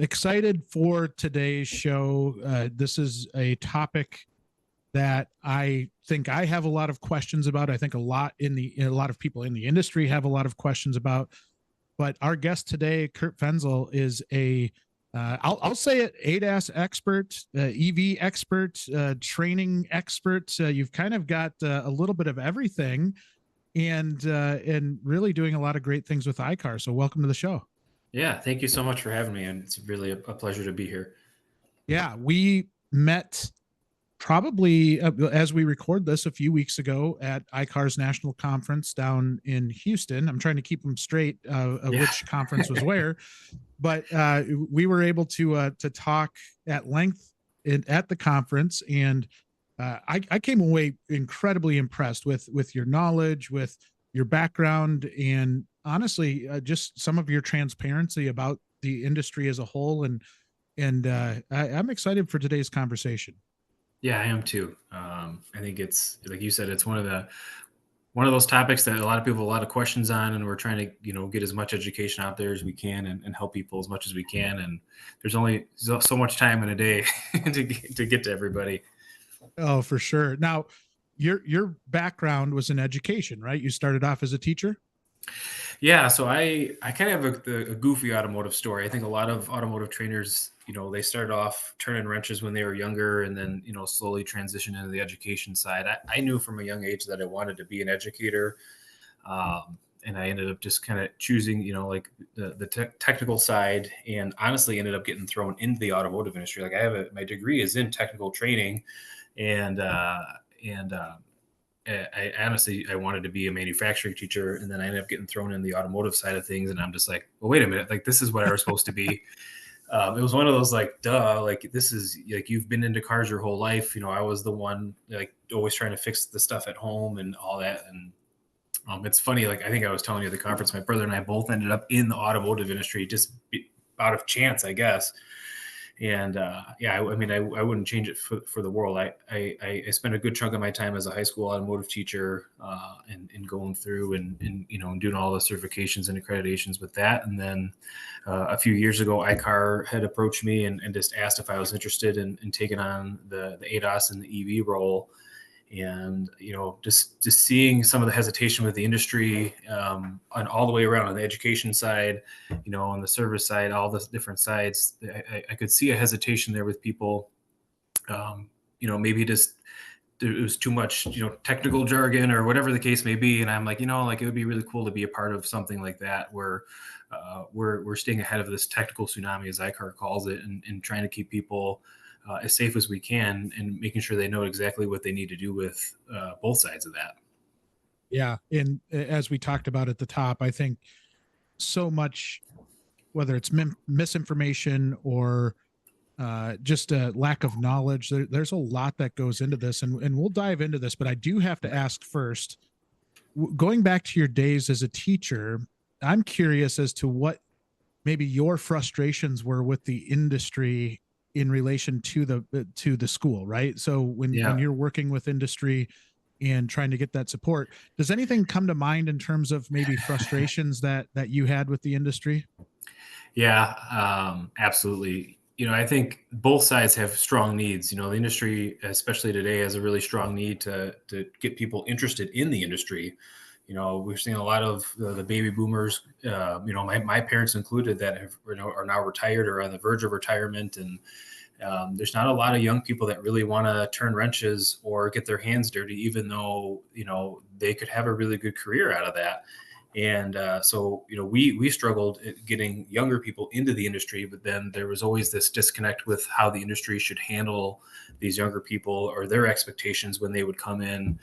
Excited for today's show. This is a topic that I think I have a lot of questions about. I think a lot of people in the industry have a lot of questions about. But our guest today, Kurt.fenzel, is I'll say it, ADAS expert, EV expert, training expert. You've kind of got a little bit of everything, and really doing a lot of great things with iCar. So welcome to the show. Yeah, thank you so much for having me, and it's really a pleasure to be here. Yeah, we met probably as we record this a few weeks ago at iCar's national conference down in Houston. I'm trying to keep them straight which conference was where, but we were able to talk at length at the conference, and I came away incredibly impressed with your knowledge, with your background, and honestly, just some of your transparency about the industry as a whole. And I'm excited for today's conversation. Yeah, I am too. I think it's, like you said, it's one of those topics that a lot of people have a lot of questions on, and we're trying to get as much education out there as we can and help people as much as we can. And there's only so much time in a day to get to everybody. Oh, for sure. Now, your background was in education, right? You started off as a teacher. Yeah, so I kind of have a goofy automotive story. I think a lot of automotive trainers, they started off turning wrenches when they were younger, and then slowly transition into the education side. I knew from a young age that I wanted to be an educator, and I ended up just kind of choosing like the technical side, and honestly ended up getting thrown into the automotive industry. Like my degree is in technical training, and I honestly wanted to be a manufacturing teacher, and then I ended up getting thrown in the automotive side of things. And I'm just like, well, wait a minute, like this is what I was supposed to be. It was one of those like, duh, like this is like, you've been into cars your whole life. I was the one like always trying to fix the stuff at home and all that. And it's funny, like I think I was telling you at the conference, my brother and I both ended up in the automotive industry just out of chance, I guess. And I mean, I wouldn't change it for the world. I spent a good chunk of my time as a high school automotive teacher, and going through and doing all the certifications and accreditations with that. And then a few years ago, iCar had approached me and just asked if I was interested in taking on the ADAS and the EV role. And just seeing some of the hesitation with the industry, on all the way around, on the education side, on the service side, all the different sides, I could see a hesitation there with people. Maybe just it was too much technical jargon or whatever the case may be. And I'm like, like it would be really cool to be a part of something like that, where we're staying ahead of this technical tsunami, as iCar calls it, and trying to keep people as safe as we can, and making sure they know exactly what they need to do with both sides of that. Yeah. And as we talked about at the top, I think so much, whether it's misinformation or just a lack of knowledge, there's a lot that goes into this, and we'll dive into this. But I do have to ask first, going back to your days as a teacher, I'm curious as to what maybe your frustrations were with the industry in relation to the school, right? So when you're working with industry and trying to get that support, does anything come to mind in terms of maybe frustrations that you had with the industry? Yeah, absolutely. I think both sides have strong needs. The industry, especially today, has a really strong need to get people interested in the industry. We've seen a lot of the baby boomers, my parents included, that are now retired or on the verge of retirement. And there's not a lot of young people that really want to turn wrenches or get their hands dirty, even though, they could have a really good career out of that. And so, we struggled at getting younger people into the industry, but then there was always this disconnect with how the industry should handle these younger people or their expectations when they would come in.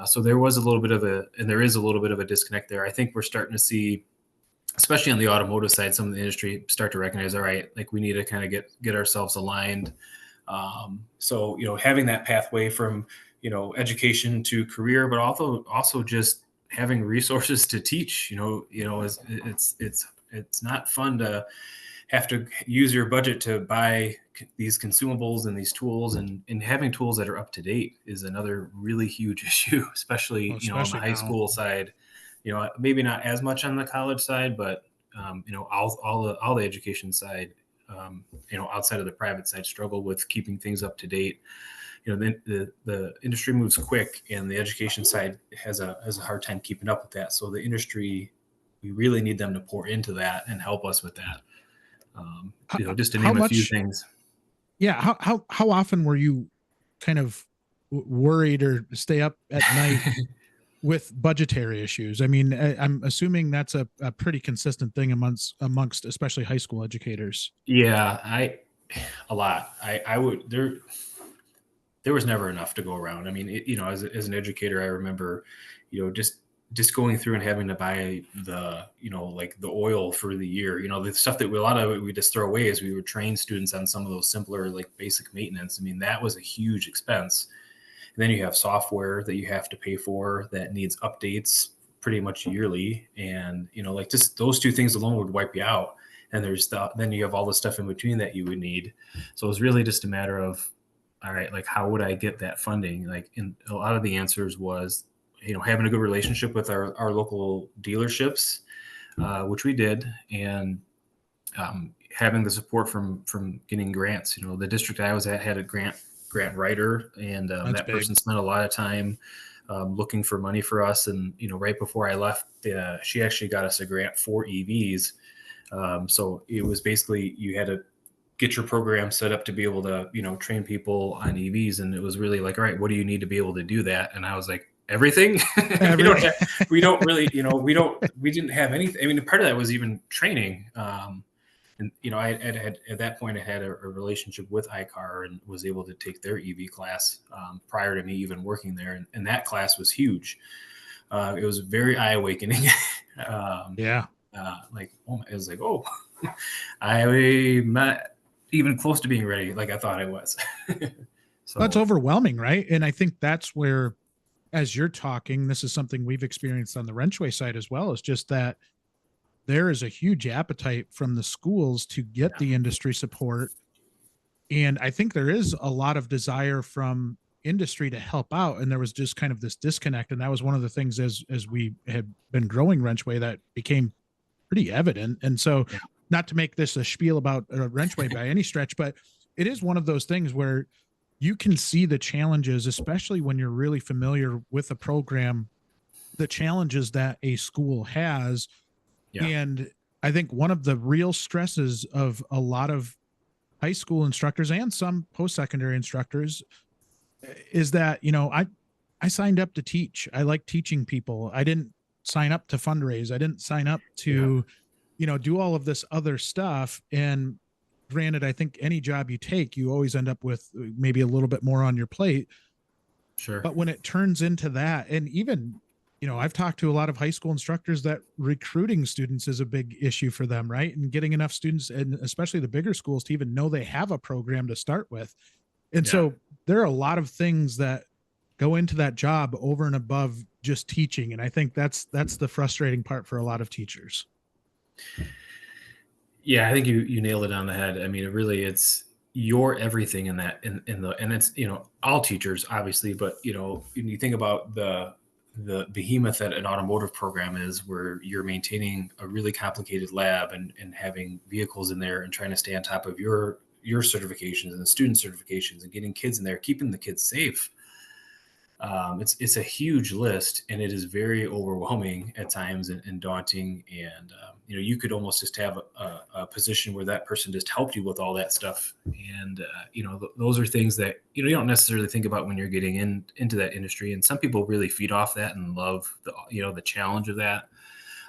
So there was a little bit of there is a little bit of a disconnect there. I think we're starting to see, especially on the automotive side, some of the industry start to recognize, all right, like we need to kind of get ourselves aligned. So, having that pathway from, education to career, but also just having resources to teach, it's not fun to have to use your budget to buy these consumables and these tools, and having tools that are up to date is another really huge issue, especially, on the high school side. Maybe not as much on the college side, but all the education side. outside of the private side, struggle with keeping things up to date. The industry moves quick, and the education side has a hard time keeping up with that. So the industry, we really need them to pour into that and help us with that. Just to How name a few much? things. Yeah. How often were you kind of worried or stay up at night with budgetary issues? I mean, I'm assuming that's a pretty consistent thing amongst especially high school educators. Yeah, a lot. I would there was never enough to go around. I mean, as an educator, I remember, just going through and having to buy the, like the oil for the year, the stuff that a lot of it we just throw away as we would train students on some of those simpler, like basic maintenance. I mean, that was a huge expense. And then you have software that you have to pay for that needs updates pretty much yearly. And, like just those two things alone would wipe you out. And then you have all the stuff in between that you would need. So it was really just a matter of, all right, like how would I get that funding? Like, in a lot of the answers was, having a good relationship with our local dealerships, which we did, and having the support from getting grants. The district I was at had a grant writer, and that big. person spent a lot of time looking for money for us. And right before I left, she actually got us a grant for EVs. So it was basically you had to get your program set up to be able to train people on EVs, and it was really like, all right, what do you need to be able to do that? And I was like, everything. we don't really, we didn't have anything. I mean, part of that was even training. And I had at that point I had a relationship with iCar and was able to take their EV class prior to me even working there, and that class was huge. It was very eye awakening. Yeah. It was like, oh, I'm not even close to being ready like I thought I was. So That's overwhelming, right? And I think that's where, as you're talking, this is something we've experienced on the WrenchWay side as well. Is just that there is a huge appetite from the schools to get the industry support. And I think there is a lot of desire from industry to help out. And there was just kind of this disconnect. And that was one of the things as we had been growing WrenchWay that became pretty evident. And so not to make this a spiel about WrenchWay by any stretch, but it is one of those things where you can see the challenges, especially when you're really familiar with a program, the challenges that a school has. Yeah. And I think one of the real stresses of a lot of high school instructors and some post-secondary instructors is that, I signed up to teach. I like teaching people. I didn't sign up to fundraise. I didn't sign up to, do all of this other stuff. And granted, I think any job you take, you always end up with maybe a little bit more on your plate. Sure. But when it turns into that, and even, I've talked to a lot of high school instructors that recruiting students is a big issue for them, right? And getting enough students, and especially the bigger schools, to even know they have a program to start with. And so there are a lot of things that go into that job over and above just teaching. And I think that's the frustrating part for a lot of teachers. Yeah, I think you nailed it on the head. I mean, it's your everything in that, and it's, all teachers obviously, but, when you think about the behemoth that an automotive program is, where you're maintaining a really complicated lab and having vehicles in there and trying to stay on top of your certifications and the student certifications and getting kids in there, keeping the kids safe. It's a huge list, and it is very overwhelming at times and daunting. And, you could almost just have a position where that person just helped you with all that stuff. And, those are things that, you don't necessarily think about when you're getting into that industry. And some people really feed off that and love the challenge of that.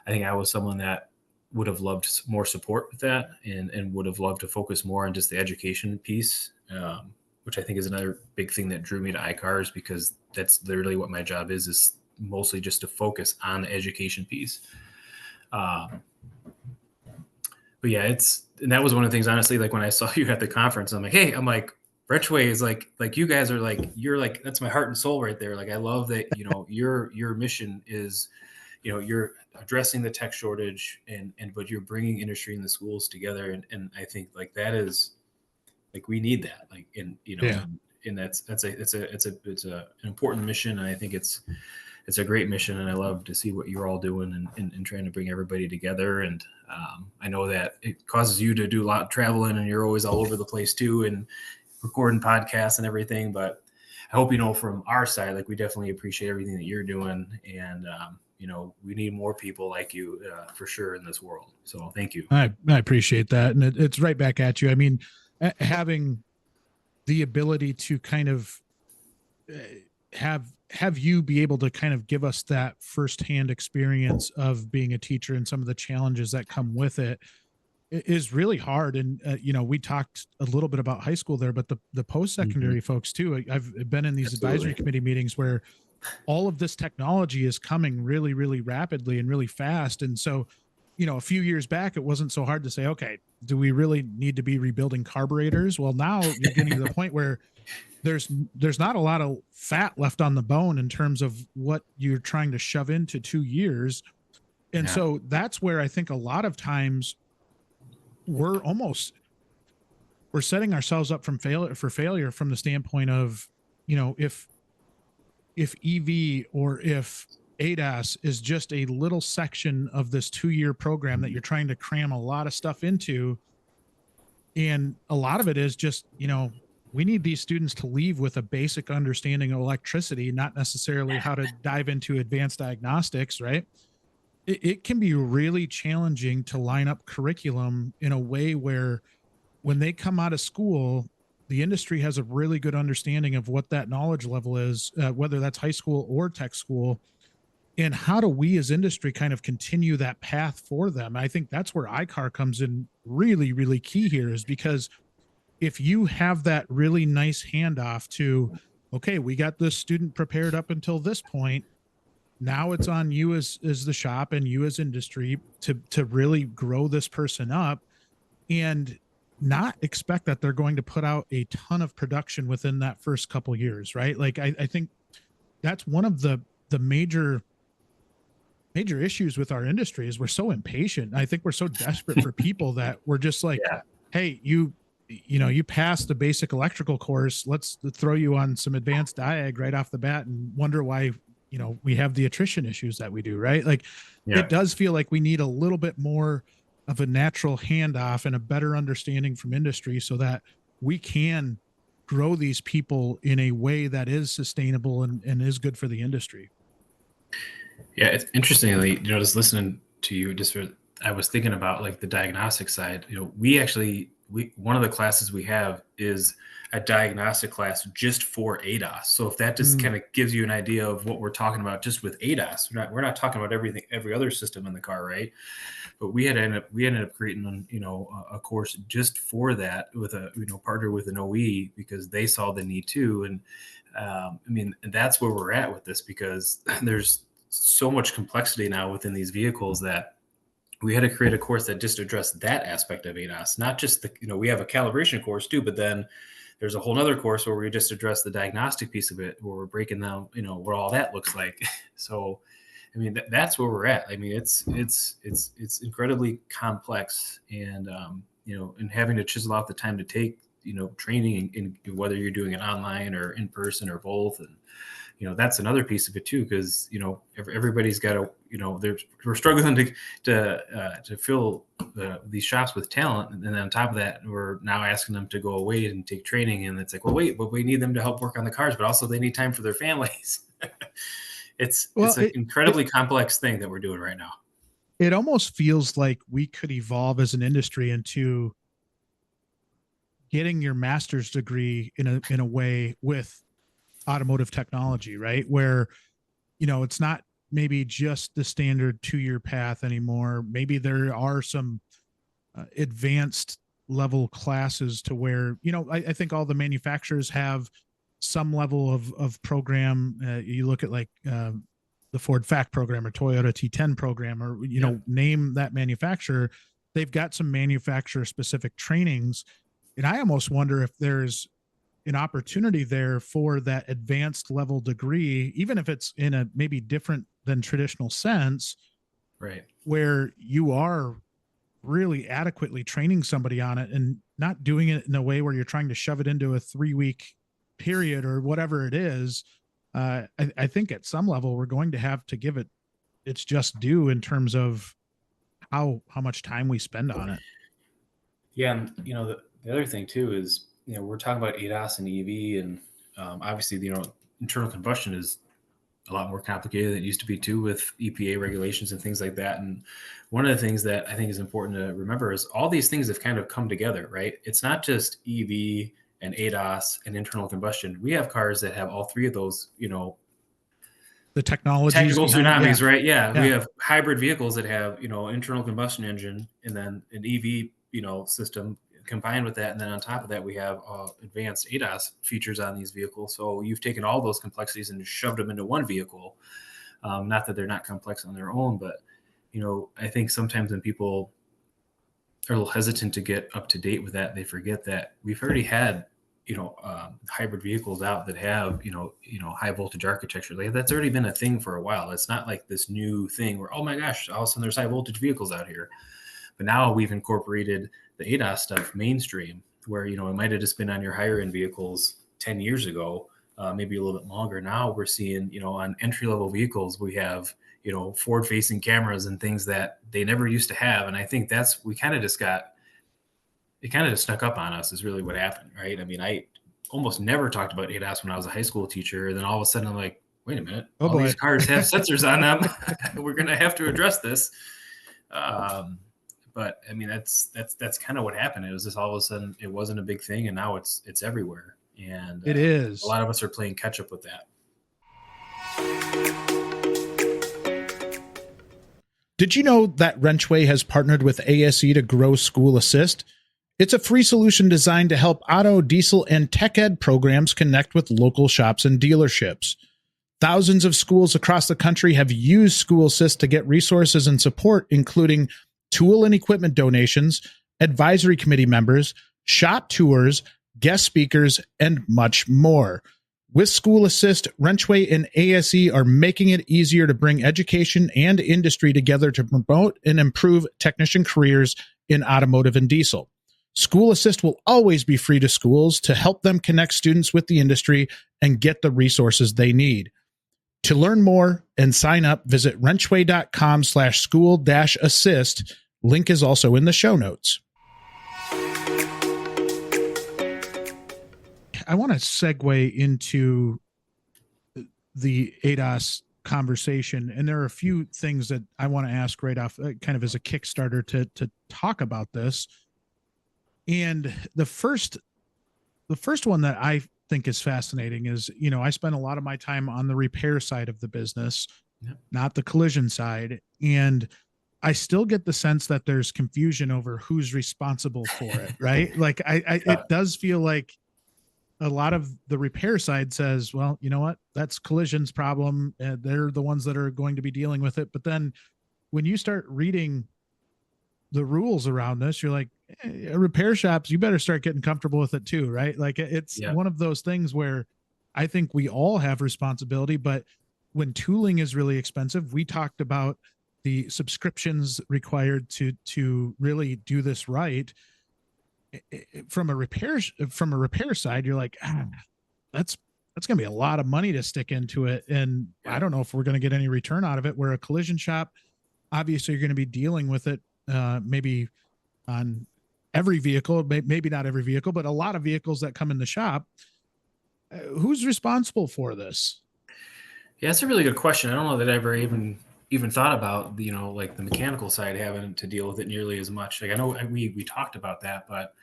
I think I was someone that would have loved more support with that and would have loved to focus more on just the education piece, which I think is another big thing that drew me to iCars, because that's literally what my job is mostly just to focus on the education piece. But yeah, and that was one of the things, honestly, like when I saw you at the conference, I'm like, hey, WrenchWay is like you're that's my heart and soul right there. Like, I love that, your mission is, you're addressing the tech shortage but you're bringing industry and the schools together. And I think like that is, like, we need that, and that's an important mission. And I think it's it's a great mission, and I love to see what you're all doing and trying to bring everybody together. And I know that it causes you to do a lot of traveling, and you're always all over the place too, and recording podcasts and everything. But I hope, from our side, like, we definitely appreciate everything that you're doing. And, we need more people like you for sure in this world. So thank you. I appreciate that. And it's right back at you. I mean, having the ability to kind of have you be able to kind of give us that firsthand experience of being a teacher and some of the challenges that come with it is really hard. And, we talked a little bit about high school there, but the post-secondary folks too. I've been in these advisory committee meetings where all of this technology is coming really, really rapidly and really fast. And so, a few years back, it wasn't so hard to say, okay, do we really need to be rebuilding carburetors? Well, now you're getting to the point where there's not a lot of fat left on the bone in terms of what you're trying to shove into 2 years. And so that's where I think a lot of times we're setting ourselves up for failure from the standpoint of, if EV or if ADAS is just a little section of this 2-year program that you're trying to cram a lot of stuff into. And a lot of it is just, we need these students to leave with a basic understanding of electricity, not necessarily how to dive into advanced diagnostics, right? It can be really challenging to line up curriculum in a way where when they come out of school, the industry has a really good understanding of what that knowledge level is, whether that's high school or tech school. And how do we as industry kind of continue that path for them? I think that's where iCar comes in really, really key here, is because if you have that really nice handoff to, okay, we got this student prepared up until this point. Now it's on you as the shop and you as industry to really grow this person up and not expect that they're going to put out a ton of production within that first couple years, right? Like I think that's one of the major issues with our industry is we're so impatient. I think we're so desperate for people that we're just like, hey, you passed the basic electrical course. Let's throw you on some advanced jayg right off the bat and wonder why, we have the attrition issues that we do, right? Like it does feel like we need a little bit more of a natural handoff and a better understanding from industry so that we can grow these people in a way that is sustainable and is good for the industry. Yeah, it's interestingly, just listening to you, I was thinking about like the diagnostic side. One of the classes we have is a diagnostic class just for ADAS. So if that just kind of gives you an idea of what we're talking about just with ADAS, we're not talking about every other system in the car, right? But we ended up creating, a course just for that with a, partner with an OE because they saw the need too. And that's where we're at with this, because there's so much complexity now within these vehicles that we had to create a course that just addressed that aspect of ADAS, not just we have a calibration course too, but then there's a whole other course where we just address the diagnostic piece of it, where we're breaking down, what all that looks like. So, that's where we're at. It's incredibly complex, and and having to chisel out the time to take, training in whether you're doing it online or in person or both. And, that's another piece of it too, because, everybody's got to, we're struggling to fill these shops with talent. And then on top of that, we're now asking them to go away and take training. And it's like, well, wait, but we need them to help work on the cars, but also they need time for their families. It's an incredibly complex thing that we're doing right now. It almost feels like we could evolve as an industry into getting your master's degree in a way with automotive technology, right? Where, it's not maybe just the standard 2-year path anymore. Maybe there are some advanced level classes to where, I think all the manufacturers have some level of program. You look at like the Ford FAC program or Toyota T10 program, or, name that manufacturer, they've got some manufacturer specific trainings. And I almost wonder if there's an opportunity there for that advanced level degree, even if it's in a maybe different than traditional sense, right? Where you are really adequately training somebody on it and not doing it in a way where you're trying to shove it into a 3-week period or whatever it is, I think at some level we're going to have to give it its just due in terms of how much time we spend on it. Yeah, and the other thing too is we're talking about ADAS and EV, and obviously internal combustion is a lot more complicated than it used to be too, with EPA regulations and things like that. And one of the things that I think is important to remember is all these things have kind of come together, right? It's not just EV and ADAS and internal combustion. We have cars that have all three of those, The technologies technical behind, tsunamis, right? Yeah, we yeah, have hybrid vehicles that have internal combustion engine and then an EV system combined with that, and then on top of that we have advanced ADAS features on these vehicles. So you've taken all those complexities and shoved them into one vehicle. Not that they're not complex on their own, but I think sometimes when people are a little hesitant to get up to date with that, they forget that we've already had hybrid vehicles out that have high voltage architecture. Like, that's already been a thing for a while. It's not like this new thing where, oh my gosh, all of a sudden there's high voltage vehicles out here. But now we've incorporated the ADAS stuff mainstream, where it might have just been on your higher end vehicles 10 years ago, maybe a little bit longer. Now we're seeing on entry level vehicles we have forward facing cameras and things that they never used to have. And I think we kind of just it kind of just snuck up on us, is really what happened, right? I mean, I almost never talked about ADAS when I was a high school teacher. And then all of a sudden I'm like, wait a minute, oh all boy, these cars have sensors on them. We're going to have to address this. But I mean, that's kind of what happened. It was just all of a sudden it wasn't a big thing, and now it's everywhere. And it is. A lot of us are playing catch up with that. Did you know that WrenchWay has partnered with ASE to grow School Assist? It's a free solution designed to help auto, diesel, and tech ed programs connect with local shops and dealerships. Thousands of schools across the country have used School Assist to get resources and support, including tool and equipment donations, advisory committee members, shop tours, guest speakers, and much more. With School Assist, WrenchWay and ASE are making it easier to bring education and industry together to promote and improve technician careers in automotive and diesel. School Assist will always be free to schools to help them connect students with the industry and get the resources they need. To learn more and sign up, visit wrenchway.com/school-assist. Link is also in the show notes. I want to segue into the ADAS conversation, and there are a few things that I want to ask right off, kind of as a Kickstarter to talk about this. And the first one that I think is fascinating is, I spend a lot of my time on the repair side of the business, not the collision side. And I still get the sense that there's confusion over who's responsible for it, right? Like it does feel like a lot of the repair side says, well, you know what, that's collision's problem. They're the ones that are going to be dealing with it. But then when you start reading the rules around this, you're like, repair shops, you better start getting comfortable with it too, right? Like it's one of those things where I think we all have responsibility, but when tooling is really expensive, we talked about the subscriptions required to really do this right. From a repair side, you're like, that's going to be a lot of money to stick into it, and I don't know if we're going to get any return out of it. Where a collision shop, obviously, you're going to be dealing with it, maybe on every vehicle, maybe not every vehicle, but a lot of vehicles that come in the shop. Who's responsible for this? Yeah, that's a really good question. I don't know that I ever even thought about like the mechanical side having to deal with it nearly as much. Like, I know we talked about that, but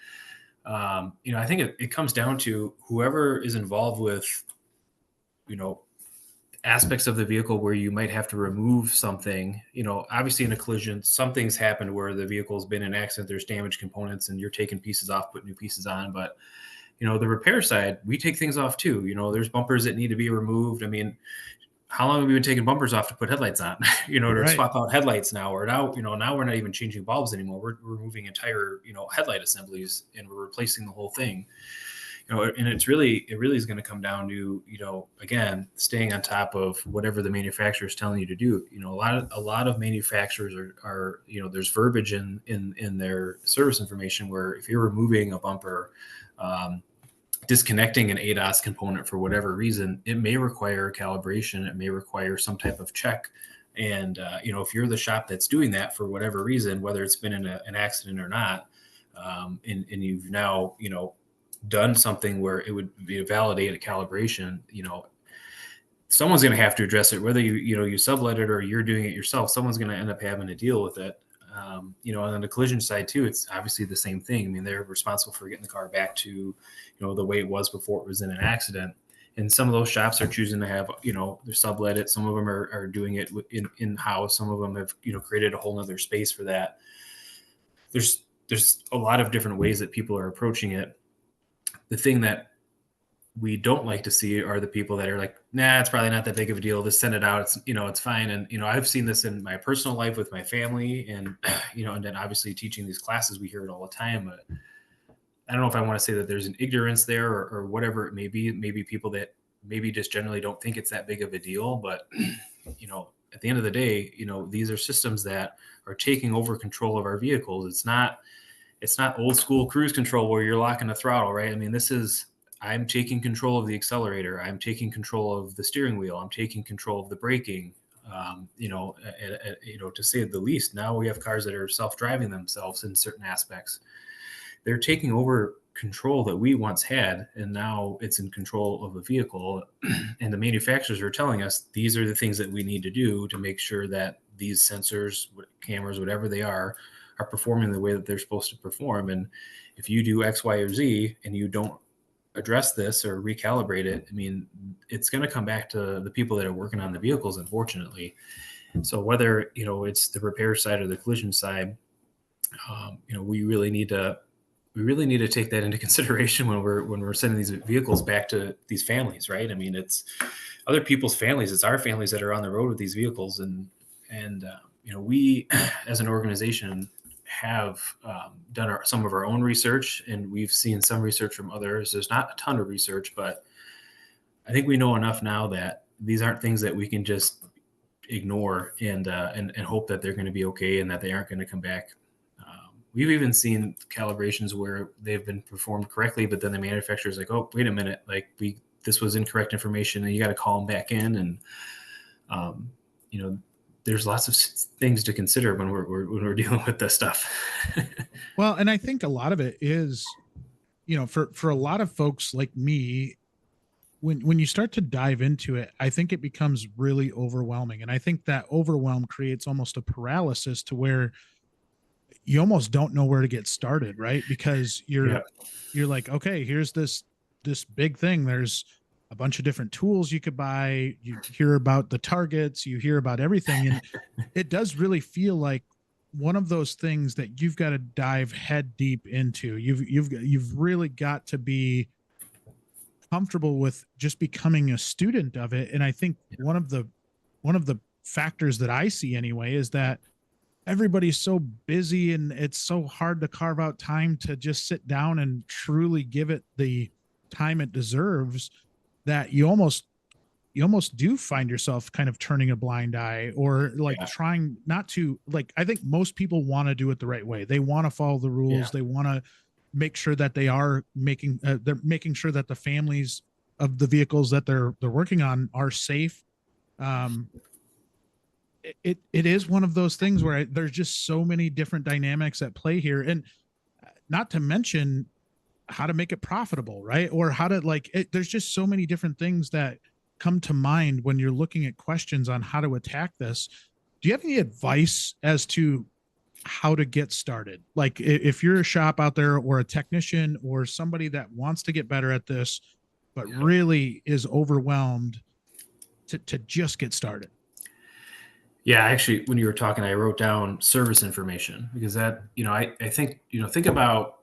I think it comes down to whoever is involved with aspects of the vehicle where you might have to remove something. Obviously in a collision, something's happened where the vehicle's been in an accident, there's damaged components, and you're taking pieces off, putting new pieces on. But the repair side, we take things off too. There's bumpers that need to be removed. I mean, how long have we been taking bumpers off to put headlights on? To swap out headlights now, or now we're not even changing bulbs anymore. We're removing entire, headlight assemblies, and we're replacing the whole thing. And it really is going to come down to, again, staying on top of whatever the manufacturer is telling you to do. A lot of manufacturers are there's verbiage in their service information where if you're removing a bumper, disconnecting an ADAS component for whatever reason, it may require a calibration. It may require some type of check. And, if you're the shop that's doing that for whatever reason, whether it's been in an accident or not, and you've now, done something where it would be a validated calibration, someone's going to have to address it, whether you sublet it or you're doing it yourself. Someone's going to end up having to deal with it. And on the collision side too, it's obviously the same thing. I mean, they're responsible for getting the car back to, the way it was before it was in an accident. And some of those shops are choosing to have, they're sublet it. Some of them are doing it in-house. Some of them have, created a whole nother space for that. There's a lot of different ways that people are approaching it. The thing that we don't like to see are the people that are like, nah, it's probably not that big of a deal. Just send it out. It's, it's fine. And, I've seen this in my personal life with my family and, and then obviously teaching these classes, we hear it all the time, but I don't know if I want to say that there's an ignorance there or whatever it may be. Maybe people that maybe just generally don't think it's that big of a deal, but at the end of the day, these are systems that are taking over control of our vehicles. It's not old school cruise control where you're locking the throttle, right? I mean, I'm taking control of the accelerator. I'm taking control of the steering wheel. I'm taking control of the braking. To say the least, now we have cars that are self-driving themselves in certain aspects. They're taking over control that we once had, and now it's in control of a vehicle. And the manufacturers are telling us these are the things that we need to do to make sure that these sensors, cameras, whatever they are performing the way that they're supposed to perform. And if you do X, Y, or Z and you don't address this or recalibrate it, I mean, it's going to come back to the people that are working on the vehicles, unfortunately. So whether, it's the repair side or the collision side, we really need to take that into consideration when we're sending these vehicles back to these families, right? I mean, it's other people's families. It's our families that are on the road with these vehicles. And we as an organization have done some of our own research, and we've seen some research from others. There's not a ton of research, but I think we know enough now that these aren't things that we can just ignore and hope that they're going to be okay and that they aren't going to come back. We've even seen calibrations where they've been performed correctly, but then the manufacturer's like, oh, wait a minute, like this was incorrect information, and you got to call them back in. And there's lots of things to consider when we're dealing with this stuff. Well, and I think a lot of it is, for a lot of folks like me, when you start to dive into it, I think it becomes really overwhelming. And I think that overwhelm creates almost a paralysis to where you almost don't know where to get started, right? Because you're like, okay, here's this big thing. There's a bunch of different tools you could buy. You hear about the targets, you hear about everything. And it does really feel like one of those things that you've got to dive head deep into. You've really got to be comfortable with just becoming a student of it. And I think one of the factors that I see anyway is that everybody's so busy and it's so hard to carve out time to just sit down and truly give it the time it deserves, that you almost do find yourself kind of turning a blind eye or trying not to, I think most people want to do it the right way. They want to follow the rules. Yeah. They want to make sure that they are they're making sure that the families of the vehicles that they're working on are safe. It is one of those things where there's just so many different dynamics at play here, and not to mention how to make it profitable, right? Or how to there's just so many different things that come to mind when you're looking at questions on how to attack this. Do you have any advice as to how to get started? Like if you're a shop out there or a technician or somebody that wants to get better at this, but really is overwhelmed to just get started. Yeah, actually, when you were talking, I wrote down service information because that, I think, think about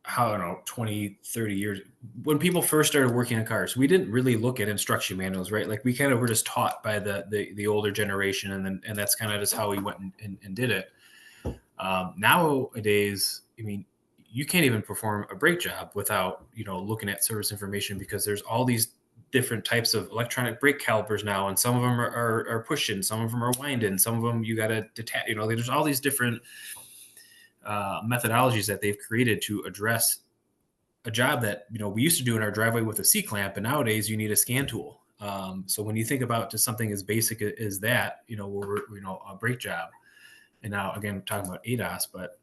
how, 20, 30 years, when people first started working on cars, we didn't really look at instruction manuals, right? Like we kind of were just taught by the older generation. And that's kind of just how we went and did it. Nowadays, I mean, you can't even perform a brake job without, looking at service information because there's all these different types of electronic brake calipers now, and some of them are push-in, some of them are wind-in, some of them you got to detach. There's all these different methodologies that they've created to address a job that, we used to do in our driveway with a C-clamp, and nowadays you need a scan tool. So when you think about just something as basic as that, a brake job, and now again, talking about ADAS, but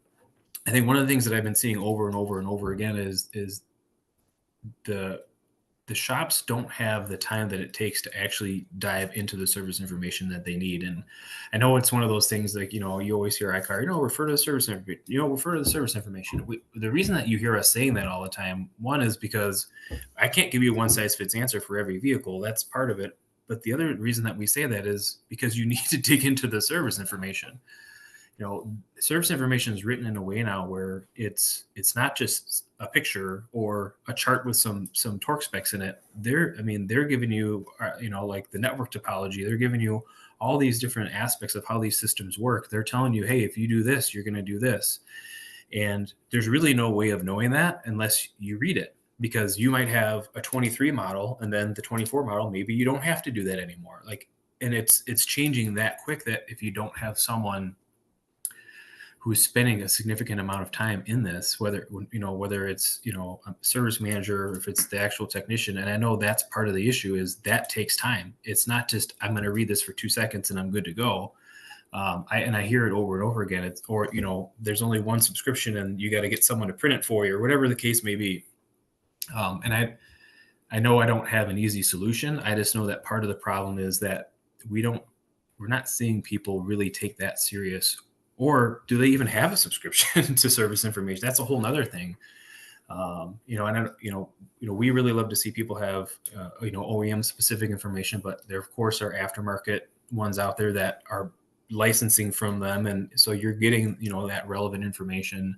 I think one of the things that I've been seeing over and over and over again is the shops don't have the time that it takes to actually dive into the service information that they need. And I know it's one of those things like, you always hear iCar, refer to the service information, refer to the service information. The reason that you hear us saying that all the time, one is because I can't give you a one size fits answer for every vehicle. That's part of it. But the other reason that we say that is because you need to dig into the service information. Service information is written in a way now where it's not just a picture or a chart with some torque specs in it. They're giving you, like the network topology. They're giving you all these different aspects of how these systems work. They're telling you, hey, if you do this, you're going to do this. And there's really no way of knowing that unless you read it, because you might have a 23 model and then the 24 model, maybe you don't have to do that anymore. And it's changing that quick that if you don't have someone who's spending a significant amount of time in this, whether it's, a service manager, or if it's the actual technician. And I know that's part of the issue, is that takes time. It's not just, I'm going to read this for 2 seconds and I'm good to go. I hear it over and over again. There's only one subscription and you got to get someone to print it for you, or whatever the case may be. And I know I don't have an easy solution. I just know that part of the problem is that we're not seeing people really take that serious. Or do they even have a subscription to service information? That's a whole nother thing. We really love to see people have, OEM specific information, but there of course are aftermarket ones out there that are licensing from them. And so you're getting, that relevant information.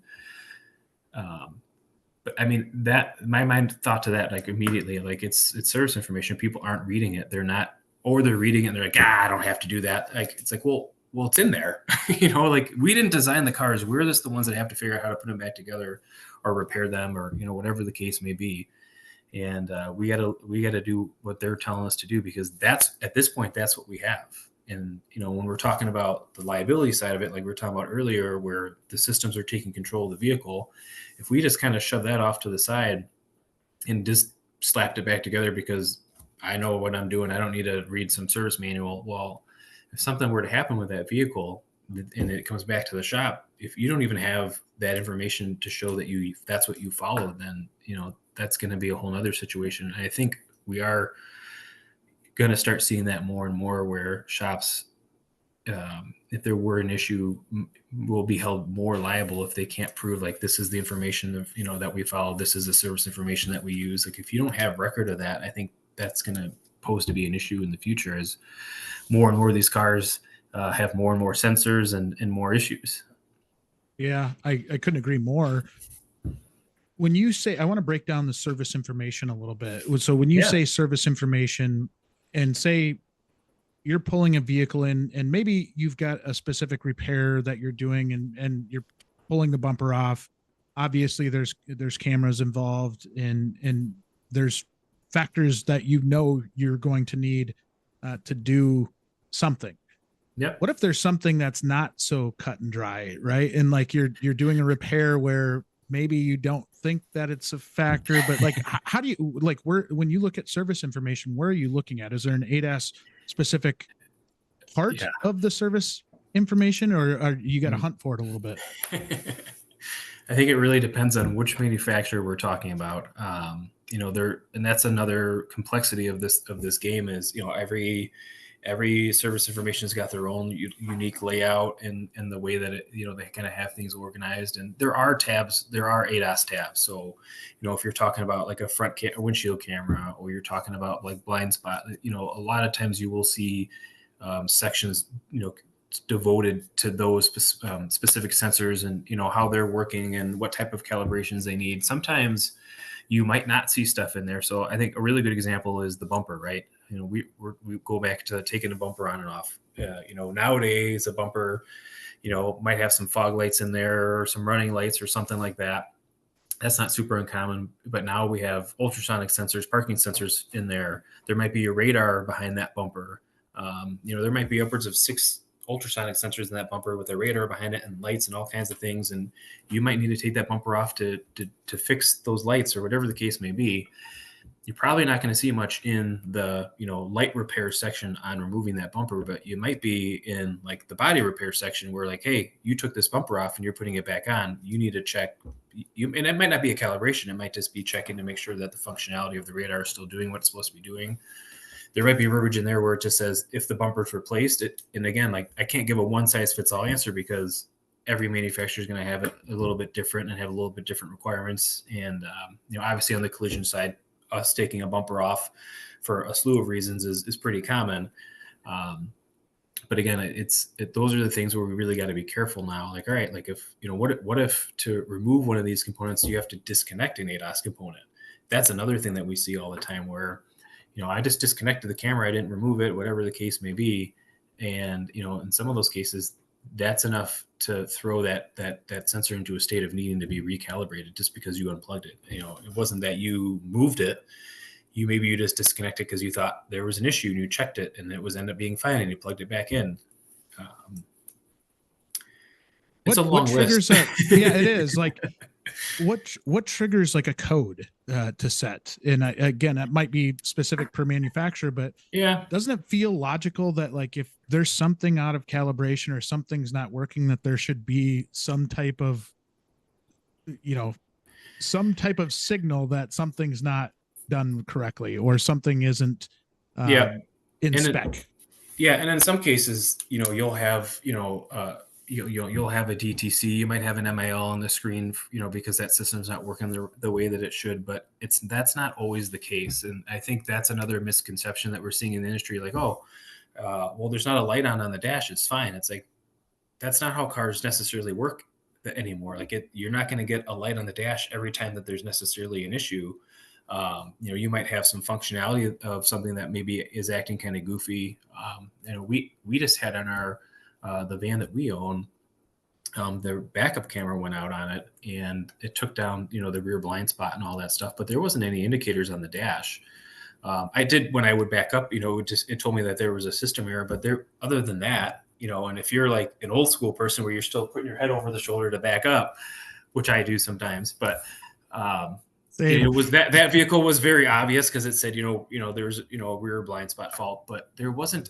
But I mean, that my mind thought to that, like immediately, like it's service information. People aren't reading it. They're not, or they're reading it and they're like, I don't have to do that. It's like, well, it's in there. We didn't design the cars. We're just the ones that have to figure out how to put them back together or repair them, or, whatever the case may be. And we gotta do what they're telling us to do, because at this point, that's what we have. And, when we're talking about the liability side of it, like we were talking about earlier, where the systems are taking control of the vehicle, if we just kind of shove that off to the side and just slapped it back together because I know what I'm doing, I don't need to read some service manual. Well, if something were to happen with that vehicle and it comes back to the shop, if you don't even have that information to show that that's what you followed, then, that's going to be a whole nother situation. And I think we are going to start seeing that more and more, where shops, if there were an issue, will be held more liable if they can't prove, like, this is the information of, that we followed. This is the service information that we use. Like, if you don't have record of that, I think that's going to pose to be an issue in the future, as more and more of these cars have more and more sensors and more issues. Yeah, I couldn't agree more. When you say, I want to break down the service information a little bit. So when you say service information, and say you're pulling a vehicle in and maybe you've got a specific repair that you're doing and you're pulling the bumper off, obviously there's cameras involved and there's factors that you're going to need to do something. Yep. What if there's something that's not so cut and dry, right? And like you're doing a repair where maybe you don't think that it's a factor, but like, how do you, like, when you look at service information, where are you looking at? Is there an ADAS specific part of the service information, or are you got to hunt for it a little bit? I think it really depends on which manufacturer we're talking about. And that's another complexity of this game is, every service information has got their own unique layout and the way that they kind of have things organized. And there are ADAS tabs. So, if you're talking about like a front windshield camera, or you're talking about like blind spot, a lot of times you will see sections, devoted to those specific sensors and, how they're working and what type of calibrations they need. Sometimes you might not see stuff in there. So I think a really good example is the bumper, right? We go back to taking a bumper on and off. Nowadays a bumper, might have some fog lights in there or some running lights or something like that. That's not super uncommon, but now we have ultrasonic sensors, parking sensors in there. There might be a radar behind that bumper. There might be upwards of 6 ultrasonic sensors in that bumper with a radar behind it and lights and all kinds of things. And you might need to take that bumper off to fix those lights or whatever the case may be. You're probably not going to see much in the, light repair section on removing that bumper, but you might be in like the body repair section where like, hey, you took this bumper off and you're putting it back on. You need to check and it might not be a calibration. It might just be checking to make sure that the functionality of the radar is still doing what it's supposed to be doing. There might be verbiage in there where it just says if the bumper's replaced it. And again, like I can't give a one size fits all answer because every manufacturer is going to have it a little bit different and have a little bit different requirements. And, obviously on the collision side, us taking a bumper off for a slew of reasons is pretty common. But again, those are the things where we really got to be careful now. Like, all right, like if, what if to remove one of these components, you have to disconnect an ADAS component? That's another thing that we see all the time where, I just disconnected the camera. I didn't remove it, whatever the case may be. And, in some of those cases, that's enough to throw that sensor into a state of needing to be recalibrated just because you unplugged it. It wasn't that you moved it. Maybe you just disconnected because you thought there was an issue and you checked it and it was ended up being fine and you plugged it back in. It's a long list. Yeah, it is. Like what triggers like a code to set? And again, that might be specific per manufacturer, but yeah, doesn't it feel logical that like if there's something out of calibration or something's not working, that there should be some type of, signal that something's not done correctly or something isn't in spec. And in some cases, you'll have, you'll have a DTC, you might have an MIL on the screen, because that system's not working the way that it should, but that's not always the case. And I think that's another misconception that we're seeing in the industry. Like, well, there's not a light on the dash. It's fine. It's like, that's not how cars necessarily work anymore. Like you're not going to get a light on the dash every time that there's necessarily an issue. You might have some functionality of something that maybe is acting kind of goofy. We just had on our, the van that we own, the backup camera went out on it and it took down, the rear blind spot and all that stuff, but there wasn't any indicators on the dash. I did, when I would back up, it told me that there was a system error, but other than that, and if you're like an old school person where you're still putting your head over the shoulder to back up, which I do sometimes, but, it was that vehicle was very obvious because it said, there's, a rear blind spot fault, but there wasn't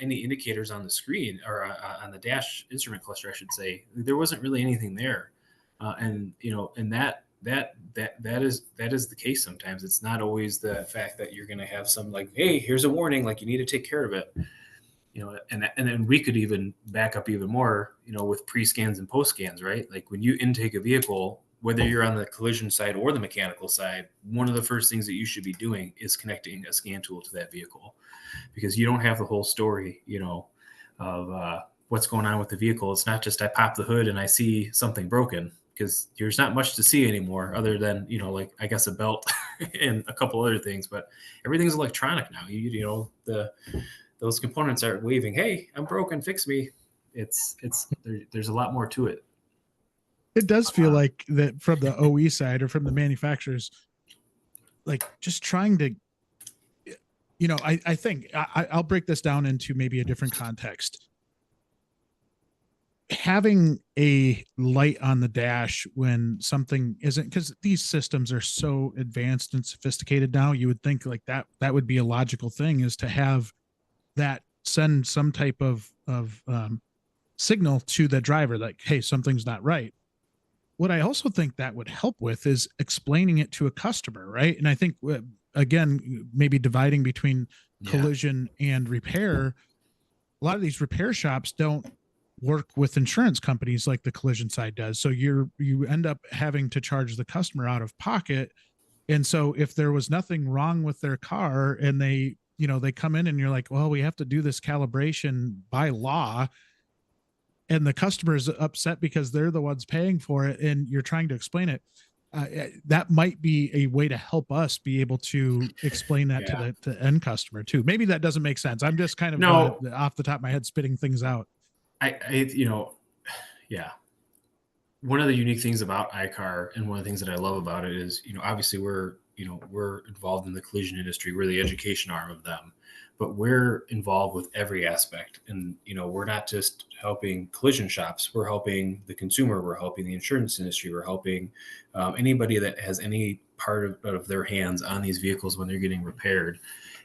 any indicators on the screen or on the dash instrument cluster, I should say. There wasn't really anything there. And that is the case sometimes. It's not always the fact that you're going to have some like, hey, here's a warning, like you need to take care of it. And then we could even back up even more, with pre-scans and post-scans, right? Like when you intake a vehicle, whether you're on the collision side or the mechanical side, one of the first things that you should be doing is connecting a scan tool to that vehicle, because you don't have the whole story, of what's going on with the vehicle. It's not just I pop the hood and I see something broken, because there's not much to see anymore other than, like I guess a belt and a couple other things, but everything's electronic now. Those components are waving, hey, I'm broken, fix me. There's a lot more to it. It does feel like that from the OE side or from the manufacturers, like just trying to, I think I'll break this down into maybe a different context. Having a light on the dash when something isn't, because these systems are so advanced and sophisticated now, you would think like that would be a logical thing, is to have that send some type of signal to the driver, like, hey, something's not right. What I also think that would help with is explaining it to a customer, right? And I think, again, maybe dividing between collision and repair, a lot of these repair shops don't work with insurance companies like the collision side does. So you end up having to charge the customer out of pocket. And so if there was nothing wrong with their car and they come in and you're like, well, we have to do this calibration by law, and the customer is upset because they're the ones paying for it, and you're trying to explain it, that might be a way to help us be able to explain that to the end customer too. Maybe that doesn't make sense. I'm just kind of off the top of my head spitting things out. One of the unique things about iCar, and one of the things that I love about it is, obviously we're involved in the collision industry. We're the education arm of them. but we're involved with every aspect. And, we're not just helping collision shops. We're helping the consumer. We're helping the insurance industry. We're helping anybody that has any part of their hands on these vehicles when they're getting repaired.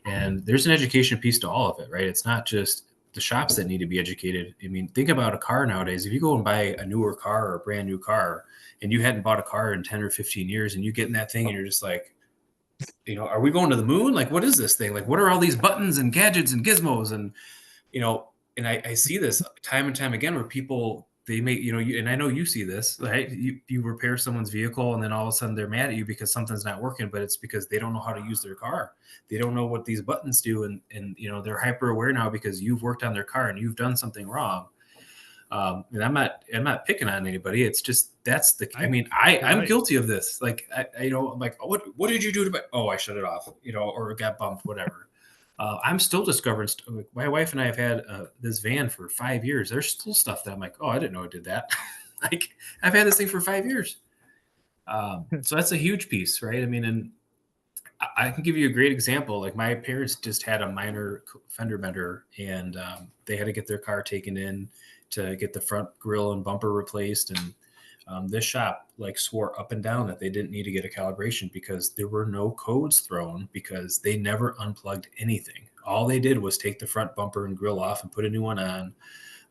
And there's an education piece to all of it, right? It's not just the shops that need to be educated. I mean, think about a car nowadays. If you go and buy a newer car or a brand new car and you hadn't bought a car in 10 or 15 years and you get in that thing and you're just like, are we going to the moon? Like, what is this thing? Like, what are all these buttons and gadgets and gizmos? And, and I see this time and time again where people, they make, and I know you see this, right? You repair someone's vehicle and then all of a sudden they're mad at you because something's not working, but it's because they don't know how to use their car. They don't know what these buttons do. And they're hyper aware now because you've worked on their car and you've done something wrong. And I'm not picking on anybody. It's just, I'm guilty of this. Like, I'm like, what did you do to I shut it off, or it got bumped, whatever. I'm still discovering my wife and I have had this van for 5 years. There's still stuff that I'm like, I didn't know it did that. Like, I've had this thing for 5 years. So that's a huge piece, right? I mean, and I can give you a great example. Like, my parents just had a minor fender bender and they had to get their car taken in to get the front grille and bumper replaced. And this shop swore up and down that they didn't need to get a calibration because there were no codes thrown because they never unplugged anything. All they did was take the front bumper and grille off and put a new one on.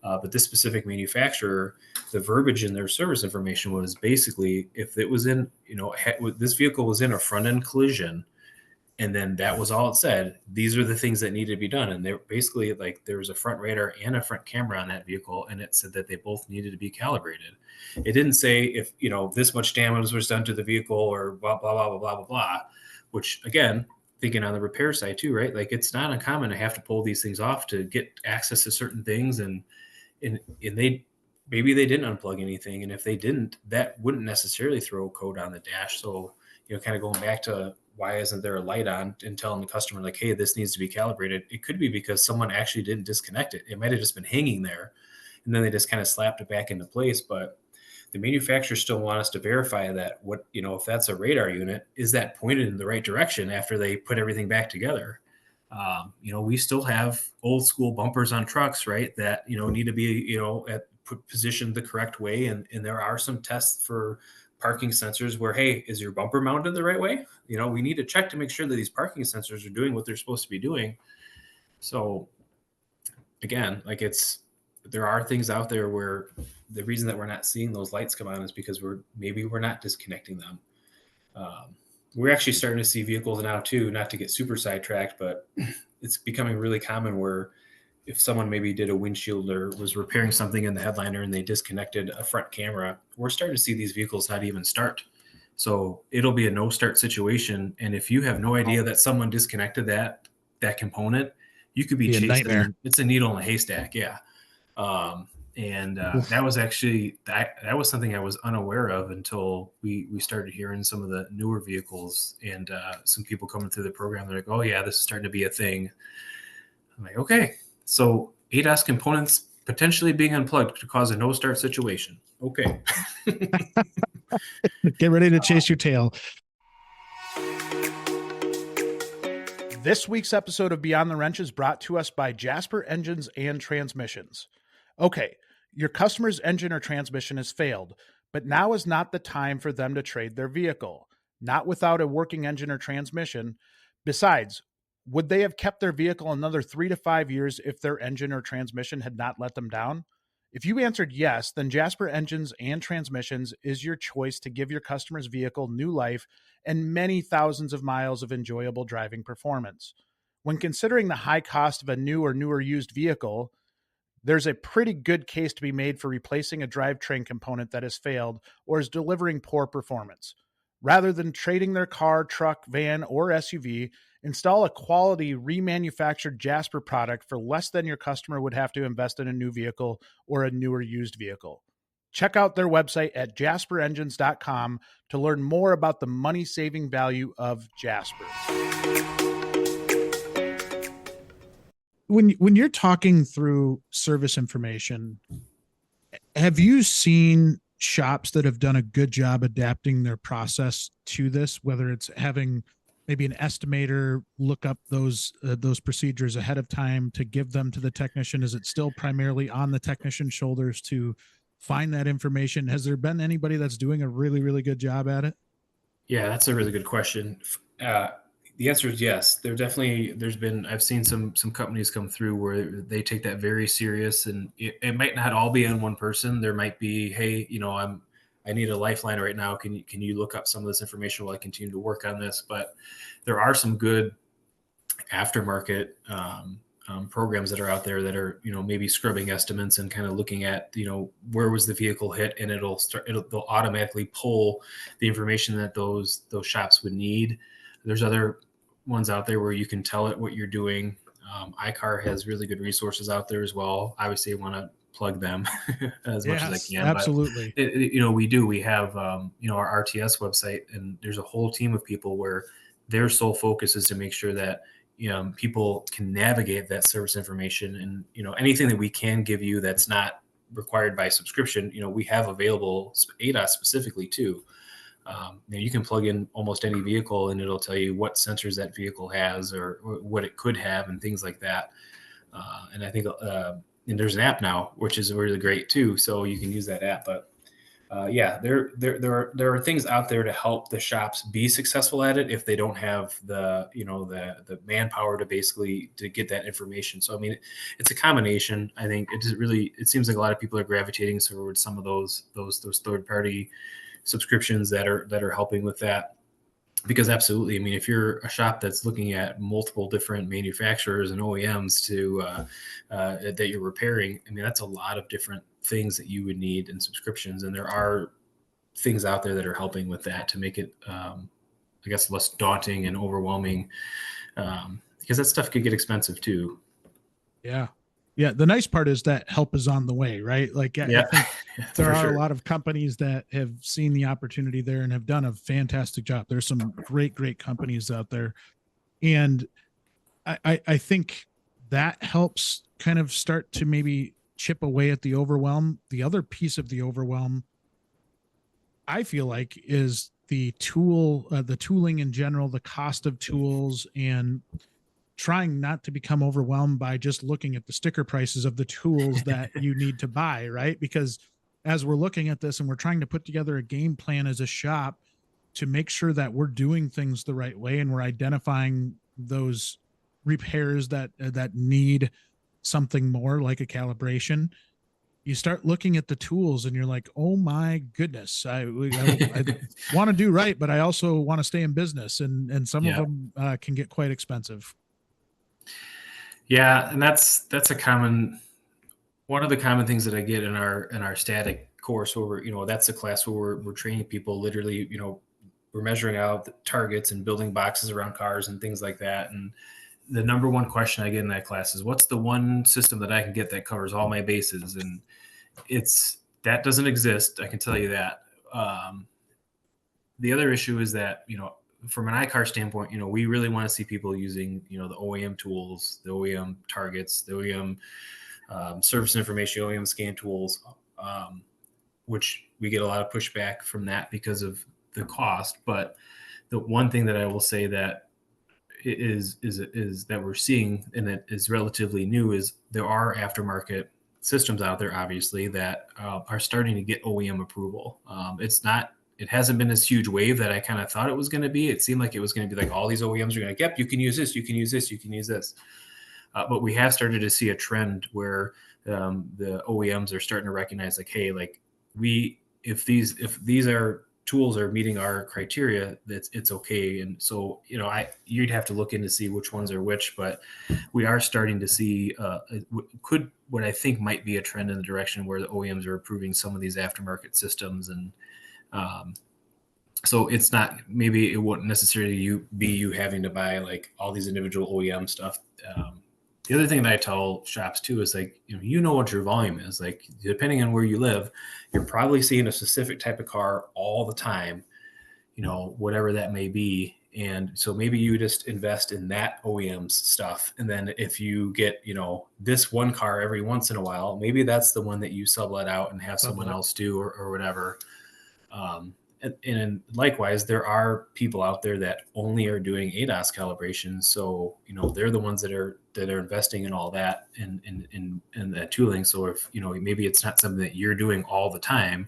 But this specific manufacturer, the verbiage in their service information was basically, if it was in, this vehicle was in a front end collision, and then that was all it said. These are the things that needed to be done. And they're basically there was a front radar and a front camera on that vehicle. And it said that they both needed to be calibrated. It didn't say if, this much damage was done to the vehicle or blah, blah, blah, blah, blah, blah, blah, which again, thinking on the repair side too, right? Like, it's not uncommon to have to pull these things off to get access to certain things. And maybe they didn't unplug anything. And if they didn't, that wouldn't necessarily throw a code on the dash. So, kind of going back to, why isn't there a light on and telling the customer like, hey, this needs to be calibrated? It could be because someone actually didn't disconnect it. It might've just been hanging there and then they just kind of slapped it back into place. But the manufacturers still want us to verify that if that's a radar unit, is that pointed in the right direction after they put everything back together? We still have old school bumpers on trucks, right? That, need to be, positioned the correct way. And there are some tests for parking sensors where, hey, is your bumper mounted the right way? We need to check to make sure that these parking sensors are doing what they're supposed to be doing. So again, there are things out there where the reason that we're not seeing those lights come on is because we're not disconnecting them. We're actually starting to see vehicles now too, not to get super sidetracked, but it's becoming really common where if someone maybe did a windshield or was repairing something in the headliner and they disconnected a front camera, we're starting to see these vehicles not even start. So it'll be a no start situation. And if you have no idea that someone disconnected that component, you could be chasing. Nightmare. It's a needle in a haystack. Yeah. That was actually, that was something I was unaware of until we started hearing some of the newer vehicles and some people coming through the program. They're like, oh yeah, this is starting to be a thing. I'm like, okay. So ADAS components potentially being unplugged could cause a no start situation. Okay. Get ready to chase your tail. This week's episode of Beyond the Wrench is brought to us by Jasper Engines and Transmissions. Okay, your customer's engine or transmission has failed, but now is not the time for them to trade their vehicle. Not without a working engine or transmission. Besides, would they have kept their vehicle another 3 to 5 years if their engine or transmission had not let them down? If you answered yes, then Jasper Engines and Transmissions is your choice to give your customer's vehicle new life and many thousands of miles of enjoyable driving performance. When considering the high cost of a new or newer used vehicle, there's a pretty good case to be made for replacing a drivetrain component that has failed or is delivering poor performance. Rather than trading their car, truck, van, or SUV, install a quality remanufactured Jasper product for less than your customer would have to invest in a new vehicle or a newer used vehicle. Check out their website at jasperengines.com to learn more about the money-saving value of Jasper. When you're talking through service information, have you seen shops that have done a good job adapting their process to this, whether it's having maybe an estimator look up those procedures ahead of time to give them to the technician? Is it still primarily on the technician's shoulders to find that information? Has there been anybody that's doing a really, really good job at it? Yeah, that's a really good question. The answer is yes. I've seen some companies come through where they take that very serious, and it might not all be on one person. There might be, hey, I need a lifeline right now. Can you look up some of this information while I continue to work on this? But there are some good aftermarket programs that are out there that are, maybe scrubbing estimates and kind of looking at, where was the vehicle hit, and they'll automatically pull the information that those shops would need. There's other ones out there where you can tell it what you're doing. iCar has really good resources out there as well. Obviously, I want to plug them as much as I can. Absolutely. But we have, our RTS website, and there's a whole team of people where their sole focus is to make sure that people can navigate that service information, and anything that we can give you that's not required by subscription, we have available ADAS specifically too. You can plug in almost any vehicle and it'll tell you what sensors that vehicle has or what it could have and things like that. And I think and there's an app now, which is really great too, so you can use that app. But there are things out there to help the shops be successful at it if they don't have the manpower to get that information. So I mean, it's a combination. I think it seems like a lot of people are gravitating towards some of those third party subscriptions that are helping with that. Because absolutely, I mean, if you're a shop that's looking at multiple different manufacturers and OEMs that you're repairing, I mean, that's a lot of different things that you would need in subscriptions. And there are things out there that are helping with that to make it, I guess, less daunting and overwhelming, because that stuff could get expensive too. Yeah. Yeah. The nice part is that help is on the way, right? Like, I think there are a lot of companies that have seen the opportunity there and have done a fantastic job. There's some great companies out there. And I think that helps kind of start to maybe chip away at the overwhelm. The other piece of the overwhelm, I feel like, is the tooling in general, the cost of tools, and trying not to become overwhelmed by just looking at the sticker prices of the tools that you need to buy, right? Because as we're looking at this and we're trying to put together a game plan as a shop to make sure that we're doing things the right way and we're identifying those repairs that need something more like a calibration, you start looking at the tools and you're like, oh my goodness, I want to do right, but I also want to stay in business, and some of them can get quite expensive. Yeah, and that's one of the common things that I get in our static course, where that's a class where we're training people literally, we're measuring out the targets and building boxes around cars and things like that. And the number one question I get in that class is, what's the one system that I can get that covers all my bases? And that doesn't exist. I can tell you that. The other issue is that, from an iCar standpoint, we really want to see people using, the OEM tools, the OEM targets, the OEM service information, OEM scan tools, which we get a lot of pushback from that because of the cost. But the one thing that I will say that is that we're seeing, and that is relatively new, is there are aftermarket systems out there, obviously, that are starting to get OEM approval. It hasn't been this huge wave that I kind of thought it was going to be. It seemed like it was going to be like all these OEMs are going to, yep, you can use this, you can use this, you can use this. But we have started to see a trend where the OEMs are starting to recognize, like, hey, like if these tools are meeting our criteria, it's okay. And so, you'd have to look in to see which ones are which, but we are starting to see what I think might be a trend in the direction where the OEMs are approving some of these aftermarket systems. And so it's not, maybe it wouldn't necessarily be you having to buy like all these individual OEM stuff. The other thing that I tell shops too is, like, what your volume is. Like, depending on where you live, you're probably seeing a specific type of car all the time, whatever that may be. And so maybe you just invest in that OEM's stuff. And then if you get, this one car every once in a while, maybe that's the one that you sublet out and have someone else do or whatever. And likewise, there are people out there that only are doing ADAS calibration. So, they're the ones that are investing in all that and that tooling. So if, maybe it's not something that you're doing all the time,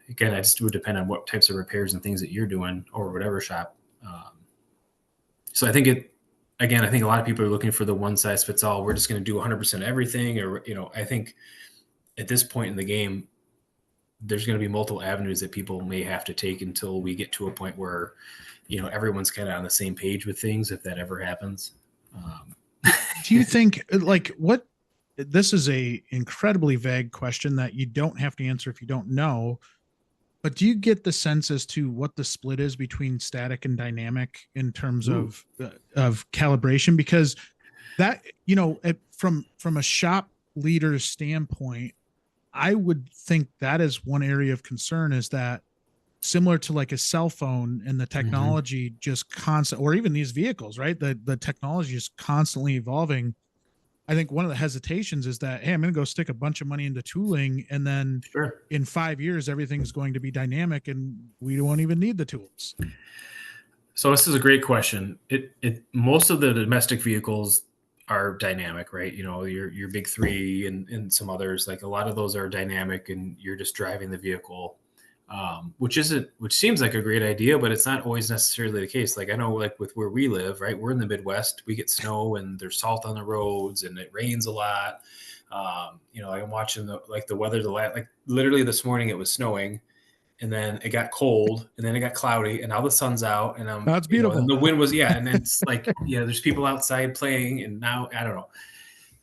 again, it just would depend on what types of repairs and things that you're doing or whatever shop. So I think I think a lot of people are looking for the one size fits all. We're just going to do 100% everything. Or, I think at this point in the game, there's going to be multiple avenues that people may have to take until we get to a point where, everyone's kind of on the same page with things, if that ever happens. Do you think this is a incredibly vague question that you don't have to answer if you don't know, but do you get the sense as to what the split is between static and dynamic in terms of calibration? Because that, from a shop leader's standpoint, I would think that is one area of concern, is that similar to like a cell phone and the technology just constant, or even these vehicles, right? The technology is constantly evolving. I think one of the hesitations is that, hey, I'm going to go stick a bunch of money into tooling, and then in 5 years, everything's going to be dynamic and we won't even need the tools. So this is a great question. Most of the domestic vehicles are dynamic, right? Your big three and some others, like a lot of those are dynamic and you're just driving the vehicle, which seems like a great idea, but it's not always necessarily the case. Like I know, like with where we live, right? We're in the Midwest, we get snow and there's salt on the roads and it rains a lot. I'm watching the weather, like literally this morning it was snowing. And then it got cold, and then it got cloudy, and now the sun's out, and that's beautiful. And the wind was, and it's like, there's people outside playing, and now I don't know.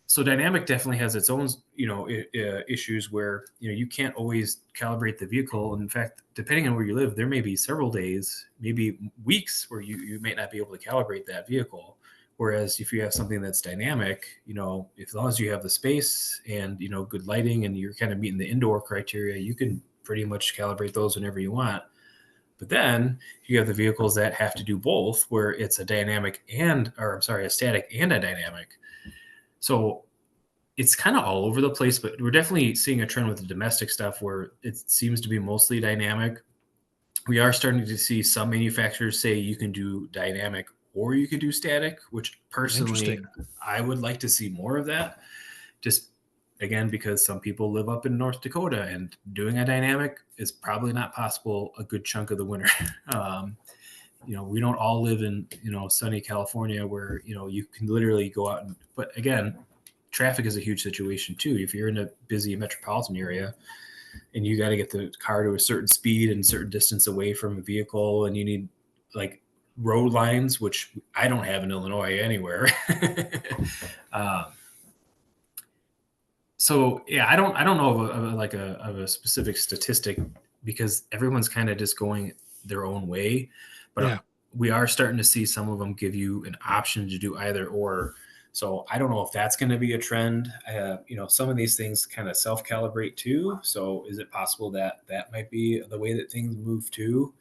So dynamic definitely has its own, issues where you can't always calibrate the vehicle. In fact, depending on where you live, there may be several days, maybe weeks, where you might not be able to calibrate that vehicle. Whereas if you have something that's dynamic, as long as you have the space and good lighting, and you're kind of meeting the indoor criteria, you can pretty much calibrate those whenever you want. But then you have the vehicles that have to do both, where it's a static and a dynamic. So it's kind of all over the place, but we're definitely seeing a trend with the domestic stuff where it seems to be mostly dynamic. We are starting to see some manufacturers say you can do dynamic or you could do static, which personally I would like to see more of that. Just again, because some people live up in North Dakota and doing a dynamic is probably not possible a good chunk of the winter. We don't all live in, sunny California where, you can literally go out but again, traffic is a huge situation too. If you're in a busy metropolitan area and you got to get the car to a certain speed and certain distance away from a vehicle, and you need like road lines, which I don't have in Illinois anywhere. So I don't know of a specific statistic, because everyone's kind of just going their own way, but we are starting to see some of them give you an option to do either or. So I don't know if that's going to be a trend. Some of these things kind of self-calibrate too. So is it possible that might be the way that things move too?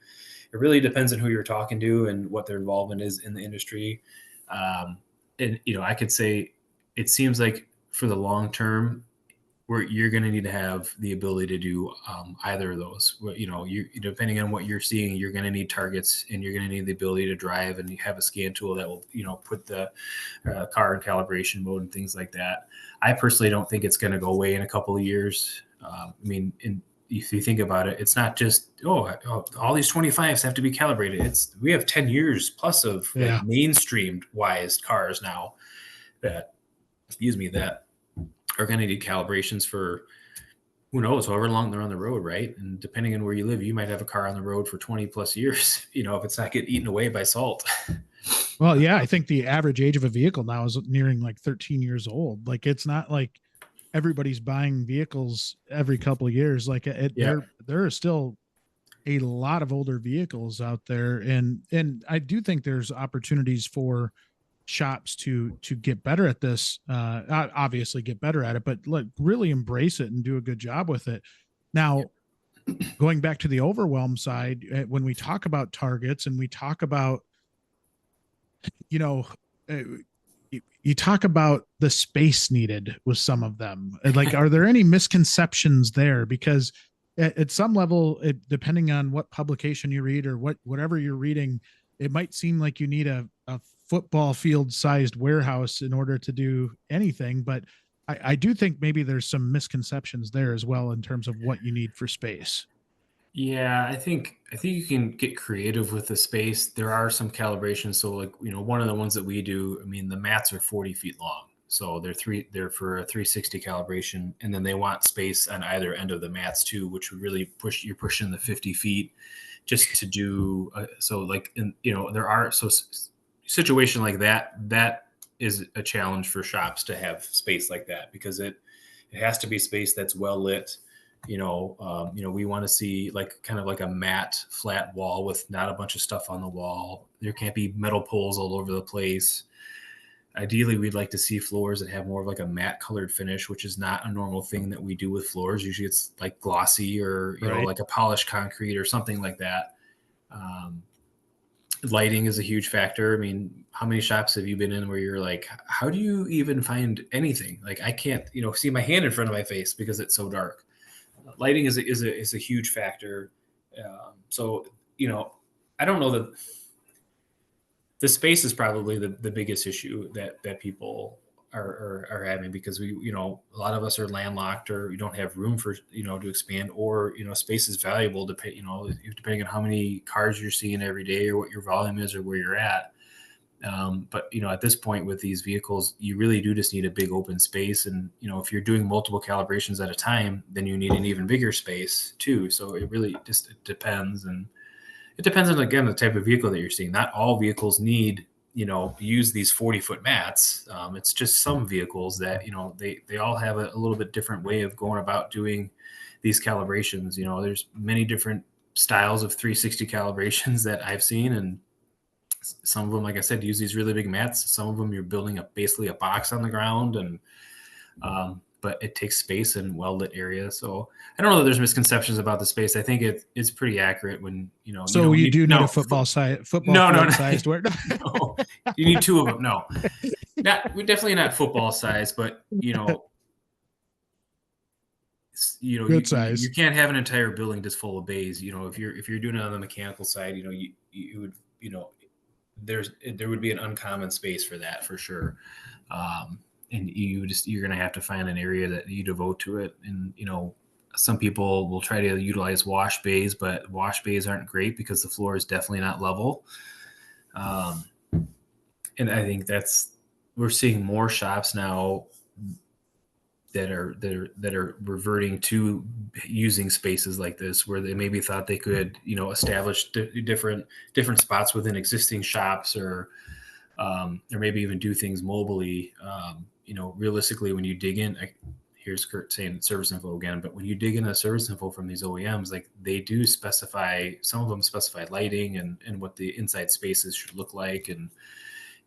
It really depends on who you're talking to and what their involvement is in the industry. And I could say it seems like for the long term, where you're going to need to have the ability to do either of those. You depending on what you're seeing, you're going to need targets, and you're going to need the ability to drive, and you have a scan tool that will, put the car in calibration mode and things like that. I personally don't think it's going to go away in a couple of years. If you think about it, it's not just, all these 25s have to be calibrated. We have 10 years plus of mainstreamed wise cars now that are going to need calibrations for who knows, however long they're on the road, right? And depending on where you live, you might have a car on the road for 20 plus years, if it's not getting eaten away by salt. Well, yeah, I think the average age of a vehicle now is nearing like 13 years old. Like, it's not like everybody's buying vehicles every couple of years. Like there are still a lot of older vehicles out there. And I do think there's opportunities for shops to get better at this, obviously get better at it, but really embrace it and do a good job with it. Now, going back to the overwhelm side, when we talk about targets and we talk about, you talk about the space needed with some of them, like, are there any misconceptions there? Because at some level, depending on what publication you read or whatever you're reading, it might seem like you need a football field sized warehouse in order to do anything. But I do think maybe there's some misconceptions there as well in terms of what you need for space. Yeah, I think you can get creative with the space. There are some calibrations. So like, one of the ones that we do, I mean, the mats are 40 feet long. So they're for a 360 calibration, and then they want space on either end of the mats too, which would really you're pushing the 50 feet just to do. So like, there are, so situation like that is a challenge for shops to have space like that, because it has to be space that's well lit. We want to see like kind of like a matte flat wall with not a bunch of stuff on the wall. There can't be metal poles all over the place. Ideally, we'd like to see floors that have more of like a matte colored finish, which is not a normal thing that we do with floors. Usually it's like glossy or, Right. like a polished concrete or something like that. Lighting is a huge factor. I mean, how many shops have you been in where you're like, how do you even find anything? Like, I can't, see my hand in front of my face because it's so dark. Lighting is a huge factor. So, I don't know that the space is probably the biggest issue that people are having, because a lot of us are landlocked, or we don't have room for, to expand, or, space is valuable to pay, depending on how many cars you're seeing every day or what your volume is or where you're at. But, at this point with these vehicles, you really do just need a big open space. And, if you're doing multiple calibrations at a time, then you need an even bigger space too. So it really just depends. And it depends on, again, the type of vehicle that you're seeing. Not all vehicles need, use these 40-foot mats. It's just some vehicles that, they all have a little bit different way of going about doing these calibrations. There's many different styles of 360 calibrations that I've seen, and some of them, like I said, use these really big mats. Some of them you're building basically a box on the ground, and but it takes space in well-lit areas. So I don't know that there's misconceptions about the space. I think it's pretty accurate when, So you do need a football sized where no, you need two of them. No, we're definitely not football size, but good size. You can't have an entire building just full of bays. If you're doing it on the mechanical side, you would, there would be an uncommon space for that for sure. And you're going to have to find an area that you devote to it. And, some people will try to utilize wash bays, but wash bays aren't great because the floor is definitely not level. And I think we're seeing more shops now that are reverting to using spaces like this, where they maybe thought they could, establish different spots within existing shops, or maybe even do things mobily. Realistically, when you dig in, here's Kurt saying service info again, but when you dig into service info from these OEMs, like they do specify, some of them specify lighting and what the inside spaces should look like. And,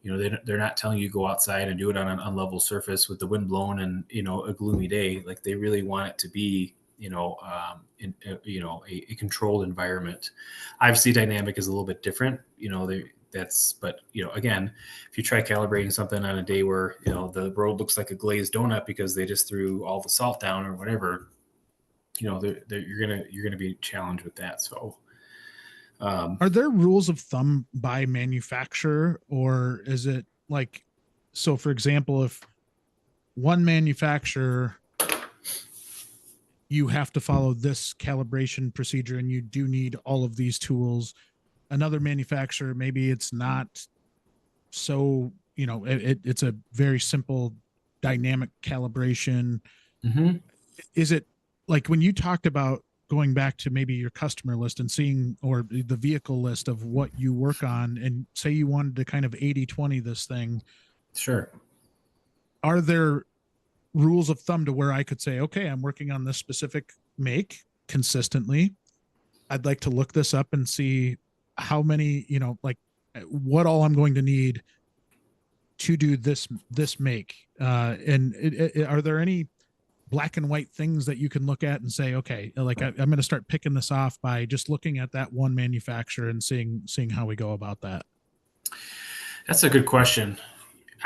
they're not telling you go outside and do it on an unlevel surface with the wind blowing and, a gloomy day. Like they really want it to be, a controlled environment. Obviously dynamic is a little bit different, but again, if you try calibrating something on a day where, the road looks like a glazed donut because they just threw all the salt down or whatever, you're going to be challenged with that. So, are there rules of thumb by manufacturer, or is it like, so for example, if one manufacturer, you have to follow this calibration procedure and you do need all of these tools, another manufacturer, maybe it's not so, it's a very simple dynamic calibration. Mm-hmm. Is it like when you talked about going back to maybe your customer list and seeing, or the vehicle list of what you work on, and say you wanted to kind of 80-20 this thing? Sure. Are there rules of thumb to where I could say, okay, I'm working on this specific make consistently. I'd like to look this up and see how many, like what all I'm going to need to do this make. Are there any black and white things that you can look at and say, okay, like I'm going to start picking this off by just looking at that one manufacturer and seeing how we go about that? That's a good question.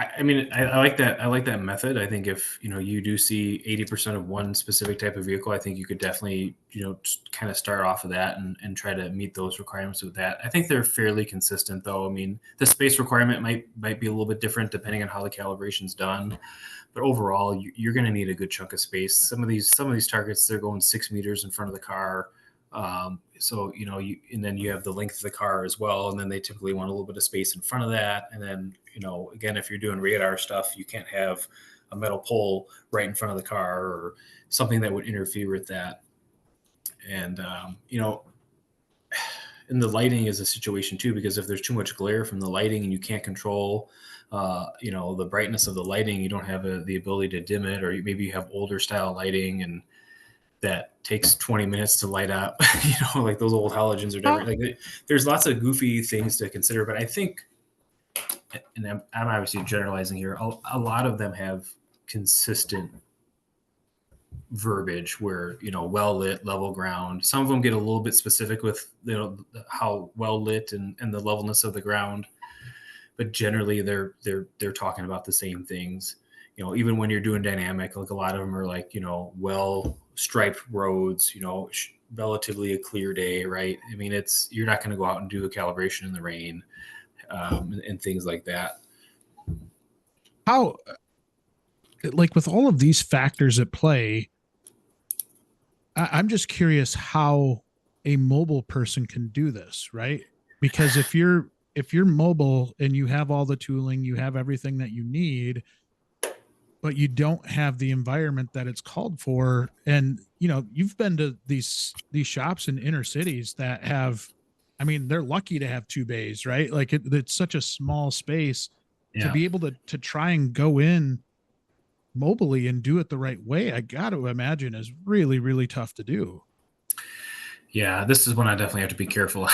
I mean, I like that. I like that method. I think if, you do see 80% of one specific type of vehicle, I think you could definitely, kind of start off of that and try to meet those requirements with that. I think they're fairly consistent though. I mean, the space requirement might be a little bit different depending on how the calibration's done, but overall you're going to need a good chunk of space. Some of these targets, they're going 6 meters in front of the car. So, and then you have the length of the car as well. And then they typically want a little bit of space in front of that. And then, again, if you're doing radar stuff, you can't have a metal pole right in front of the car or something that would interfere with that. And, and the lighting is a situation too, because if there's too much glare from the lighting and you can't control, the brightness of the lighting, you don't have the ability to dim it, or maybe you have older style lighting and that takes 20 minutes to light up, like those old halogens or whatever. Like there's lots of goofy things to consider, but I think, and I'm obviously generalizing here, a lot of them have consistent verbiage where, well lit, level ground. Some of them get a little bit specific with, how well lit and the levelness of the ground, but generally they're talking about the same things. Even when you're doing dynamic, like a lot of them are like, well striped roads, relatively a clear day, right? I mean, you're not going to go out and do a calibration in the rain, and things like that. How, like with all of these factors at play, I'm just curious how a mobile person can do this, right? Because if you're mobile and you have all the tooling, you have everything that you need, but you don't have the environment that it's called for. And, you've been to these shops in inner cities that have, I mean, they're lucky to have 2 bays, right? Like it's such a small space to be able to try and go in mobily and do it the right way. I got to imagine is really, really tough to do. Yeah. This is when I definitely have to be careful.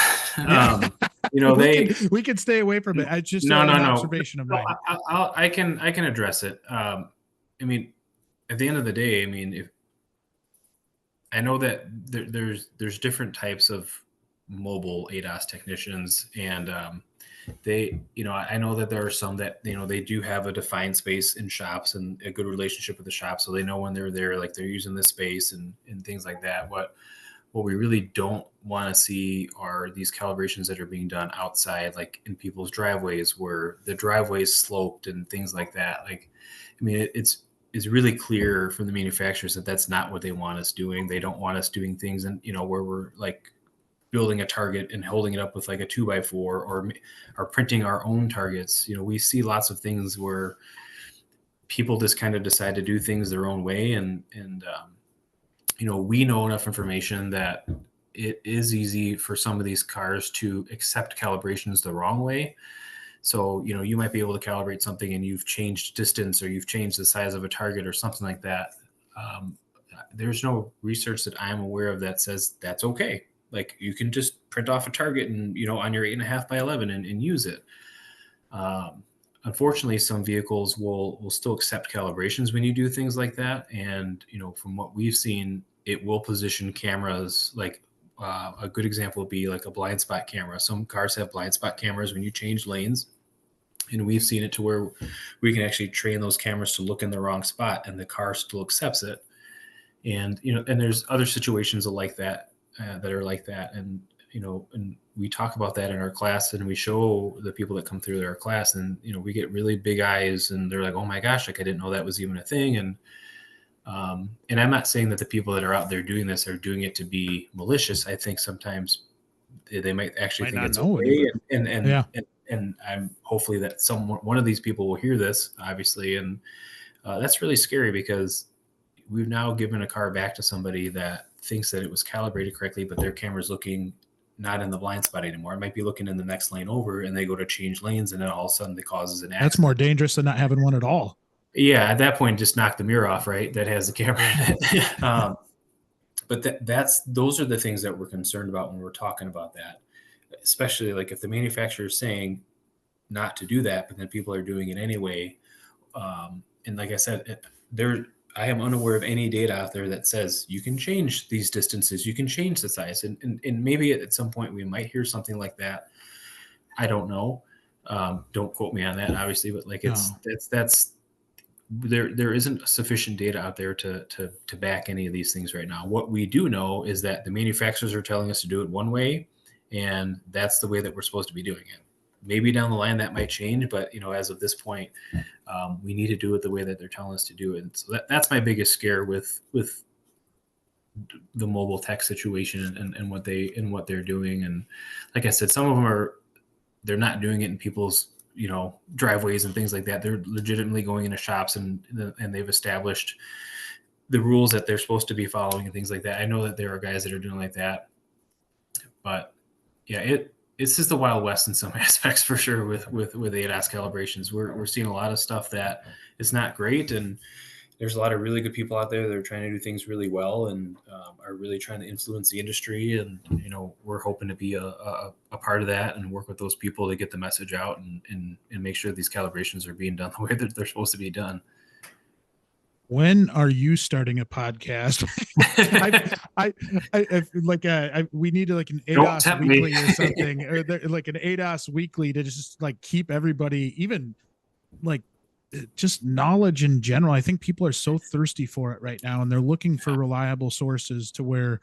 We can stay away from it. It's just an observation of mine. I can address it. I mean, at the end of the day, I mean, if I know that there's different types of mobile ADAS technicians, and they, I know that there are some that, they do have a defined space in shops and a good relationship with the shop, so they know when they're there, like they're using this space and things like that. What we really don't want to see are these calibrations that are being done outside, like in people's driveways where the driveway is sloped and things like that. Like, I mean, it's really clear from the manufacturers that that's not what they want us doing. They don't want us doing things and, where we're like building a target and holding it up with like a 2x4 or printing our own targets. We see lots of things where people just kind of decide to do things their own way. And we know enough information that it is easy for some of these cars to accept calibrations the wrong way. So, you might be able to calibrate something and you've changed distance or you've changed the size of a target or something like that. There's no research that I'm aware of that says that's okay. Like you can just print off a target and, on your 8.5 by 11 and use it. Unfortunately, some vehicles will still accept calibrations when you do things like that. And, from what we've seen, it will position cameras like a good example would be like a blind spot camera. Some cars have blind spot cameras when you change lanes. And we've seen it to where we can actually train those cameras to look in the wrong spot and the car still accepts it. And, and there's other situations like that, that are like that. And, and we talk about that in our class and we show the people that come through our class and, we get really big eyes and they're like, oh my gosh, like I didn't know that was even a thing. And I'm not saying that the people that are out there doing this are doing it to be malicious. I think sometimes they might actually think it's okay. And I'm hopefully that one of these people will hear this, obviously. And that's really scary because we've now given a car back to somebody that thinks that it was calibrated correctly, but their camera's looking not in the blind spot anymore. It might be looking in the next lane over and they go to change lanes and then all of a sudden it causes an accident. That's more dangerous than not having one at all. Yeah. At that point, just knock the mirror off, right? That has the camera in it. But those are the things that we're concerned about when we're talking about that. Especially like if the manufacturer is saying not to do that, but then people are doing it anyway. And like I said, I am unaware of any data out there that says you can change these distances, you can change the size. And maybe at some point we might hear something like that. I don't know. Don't quote me on that, obviously, but like there isn't sufficient data out there to back any of these things right now. What we do know is that the manufacturers are telling us to do it one way, and that's the way that we're supposed to be doing it. Maybe down the line that might change, but as of this point, we need to do it the way that they're telling us to do it. And so that's my biggest scare with the mobile tech situation and what they're doing. And like I said, some of them they're not doing it in people's driveways and things like that. They're legitimately going into shops and they've established the rules that they're supposed to be following and things like that. I know that there are guys that are doing like that, but yeah, it's just the Wild West in some aspects for sure with ADAS calibrations. We're seeing a lot of stuff that is not great, and there's a lot of really good people out there that are trying to do things really well and are really trying to influence the industry. And we're hoping to be a part of that and work with those people to get the message out and make sure these calibrations are being done the way that they're supposed to be done. When are you starting a podcast? We need like an ADAS weekly or something, or like an ADAS weekly to just like keep everybody, even like just knowledge in general. I think people are so thirsty for it right now, and they're looking for reliable sources to where,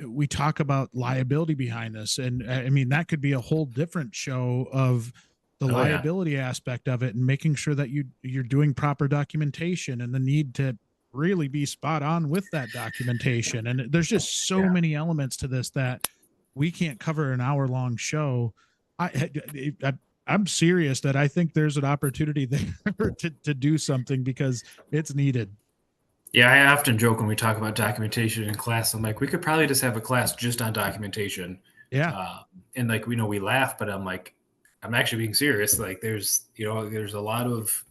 we talk about liability behind this. And I mean, that could be a whole different show of the liability aspect of it and making sure that you're doing proper documentation and the need to really be spot on with that documentation. And there's just so many elements to this that we can't cover an hour-long show. I'm serious that I think there's an opportunity there to do something because it's needed. Yeah, I often joke when we talk about documentation in class. I'm like, we could probably just have a class just on documentation. Yeah. And like, we laugh, but I'm like, I'm actually being serious. Like there's a lot of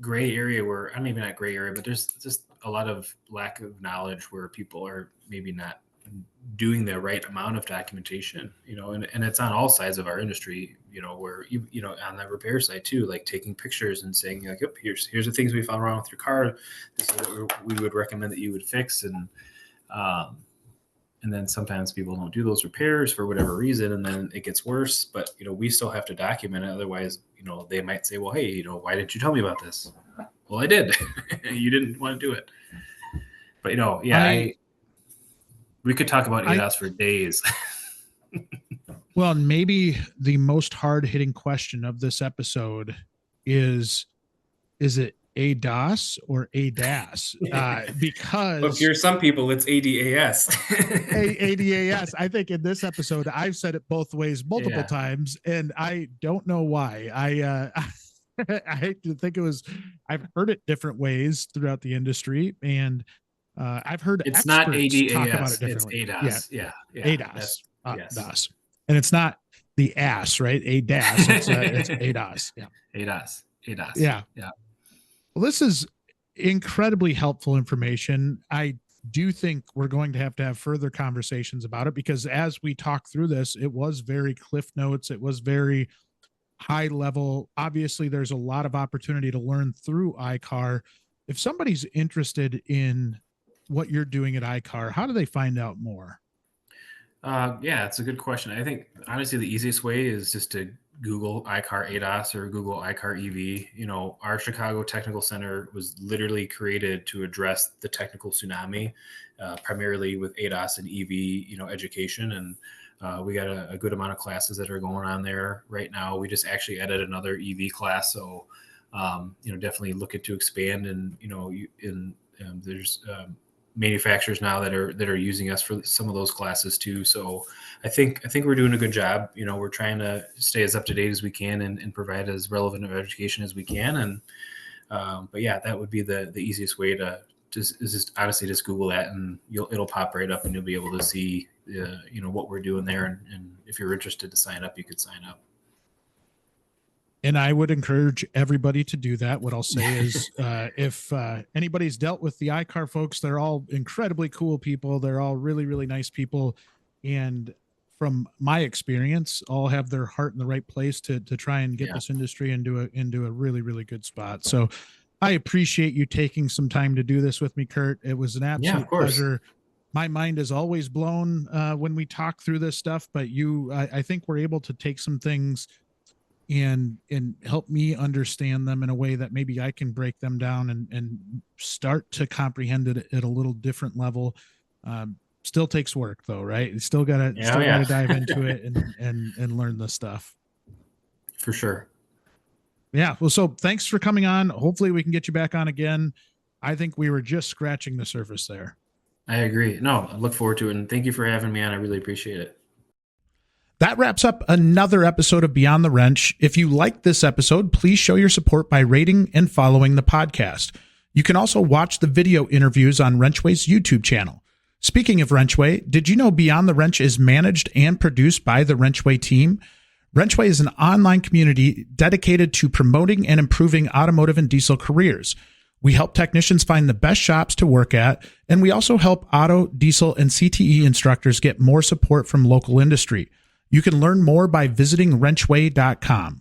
gray area where, I mean, maybe not gray area, but there's just a lot of lack of knowledge where people are maybe not doing the right amount of documentation, and it's on all sides of our industry, where on the repair side too, like taking pictures and saying like, yep, here's the things we found wrong with your car. This is what we would recommend that you would fix. And then sometimes people don't do those repairs for whatever reason, and then it gets worse. But we still have to document it. Otherwise, they might say, well, hey, why didn't you tell me about this? Well, I did. You didn't want to do it. But we could talk about ADAS for days. Well, maybe the most hard-hitting question of this episode is it ADAS or ADAS? Because well, if you're some people, it's ADAS. ADAS. I think in this episode, I've said it both ways multiple times, and I don't know why. I hate to think I've heard it different ways throughout the industry, and I've heard it's not ADAS, talk about it differently. It's ADAS. Yeah. ADAS. Yes. DAS. And it's not the ass, right? ADAS. It's ADAS. Yeah. ADAS. Yeah. Well, this is incredibly helpful information. I do think we're going to have further conversations about it, because as we talk through this, it was very cliff notes. It was very high level. Obviously, there's a lot of opportunity to learn through iCar. If somebody's interested in what you're doing at iCar, how do they find out more? It's a good question. I think honestly, the easiest way is just to Google iCar ADAS or Google iCar EV. Our Chicago Technical Center was literally created to address the technical tsunami, primarily with ADAS and EV, education. And we got a good amount of classes that are going on there right now. We just actually added another EV class. So, definitely looking to expand, and, there's manufacturers now that are using us for some of those classes too. So I think we're doing a good job. We're trying to stay as up to date as we can and provide as relevant of education as we can. And but yeah, that would be the easiest way to just honestly just Google that, and it'll pop right up, and you'll be able to see what we're doing there. And if you're interested to sign up, you could sign up. And I would encourage everybody to do that. What I'll say is, if anybody's dealt with the iCar folks, they're all incredibly cool people. They're all really, really nice people. And from my experience, all have their heart in the right place to try and get this industry into a really, really good spot. So I appreciate you taking some time to do this with me, Kurt. It was an absolute pleasure. my mind is always blown when we talk through this stuff, but I think we're able to take some things and help me understand them in a way that maybe I can break them down and start to comprehend it at a little different level. Still takes work though, right? You still gotta dive into it and learn the stuff. For sure. Yeah. Well, so thanks for coming on. Hopefully we can get you back on again. I think we were just scratching the surface there. I agree. No, I look forward to it. And thank you for having me on. I really appreciate it. That wraps up another episode of Beyond the Wrench. If you liked this episode, please show your support by rating and following the podcast. You can also watch the video interviews on WrenchWay's YouTube channel. Speaking of WrenchWay, did you know Beyond the Wrench is managed and produced by the WrenchWay team? WrenchWay is an online community dedicated to promoting and improving automotive and diesel careers. We help technicians find the best shops to work at, and we also help auto, diesel, and CTE instructors get more support from local industry. You can learn more by visiting wrenchway.com.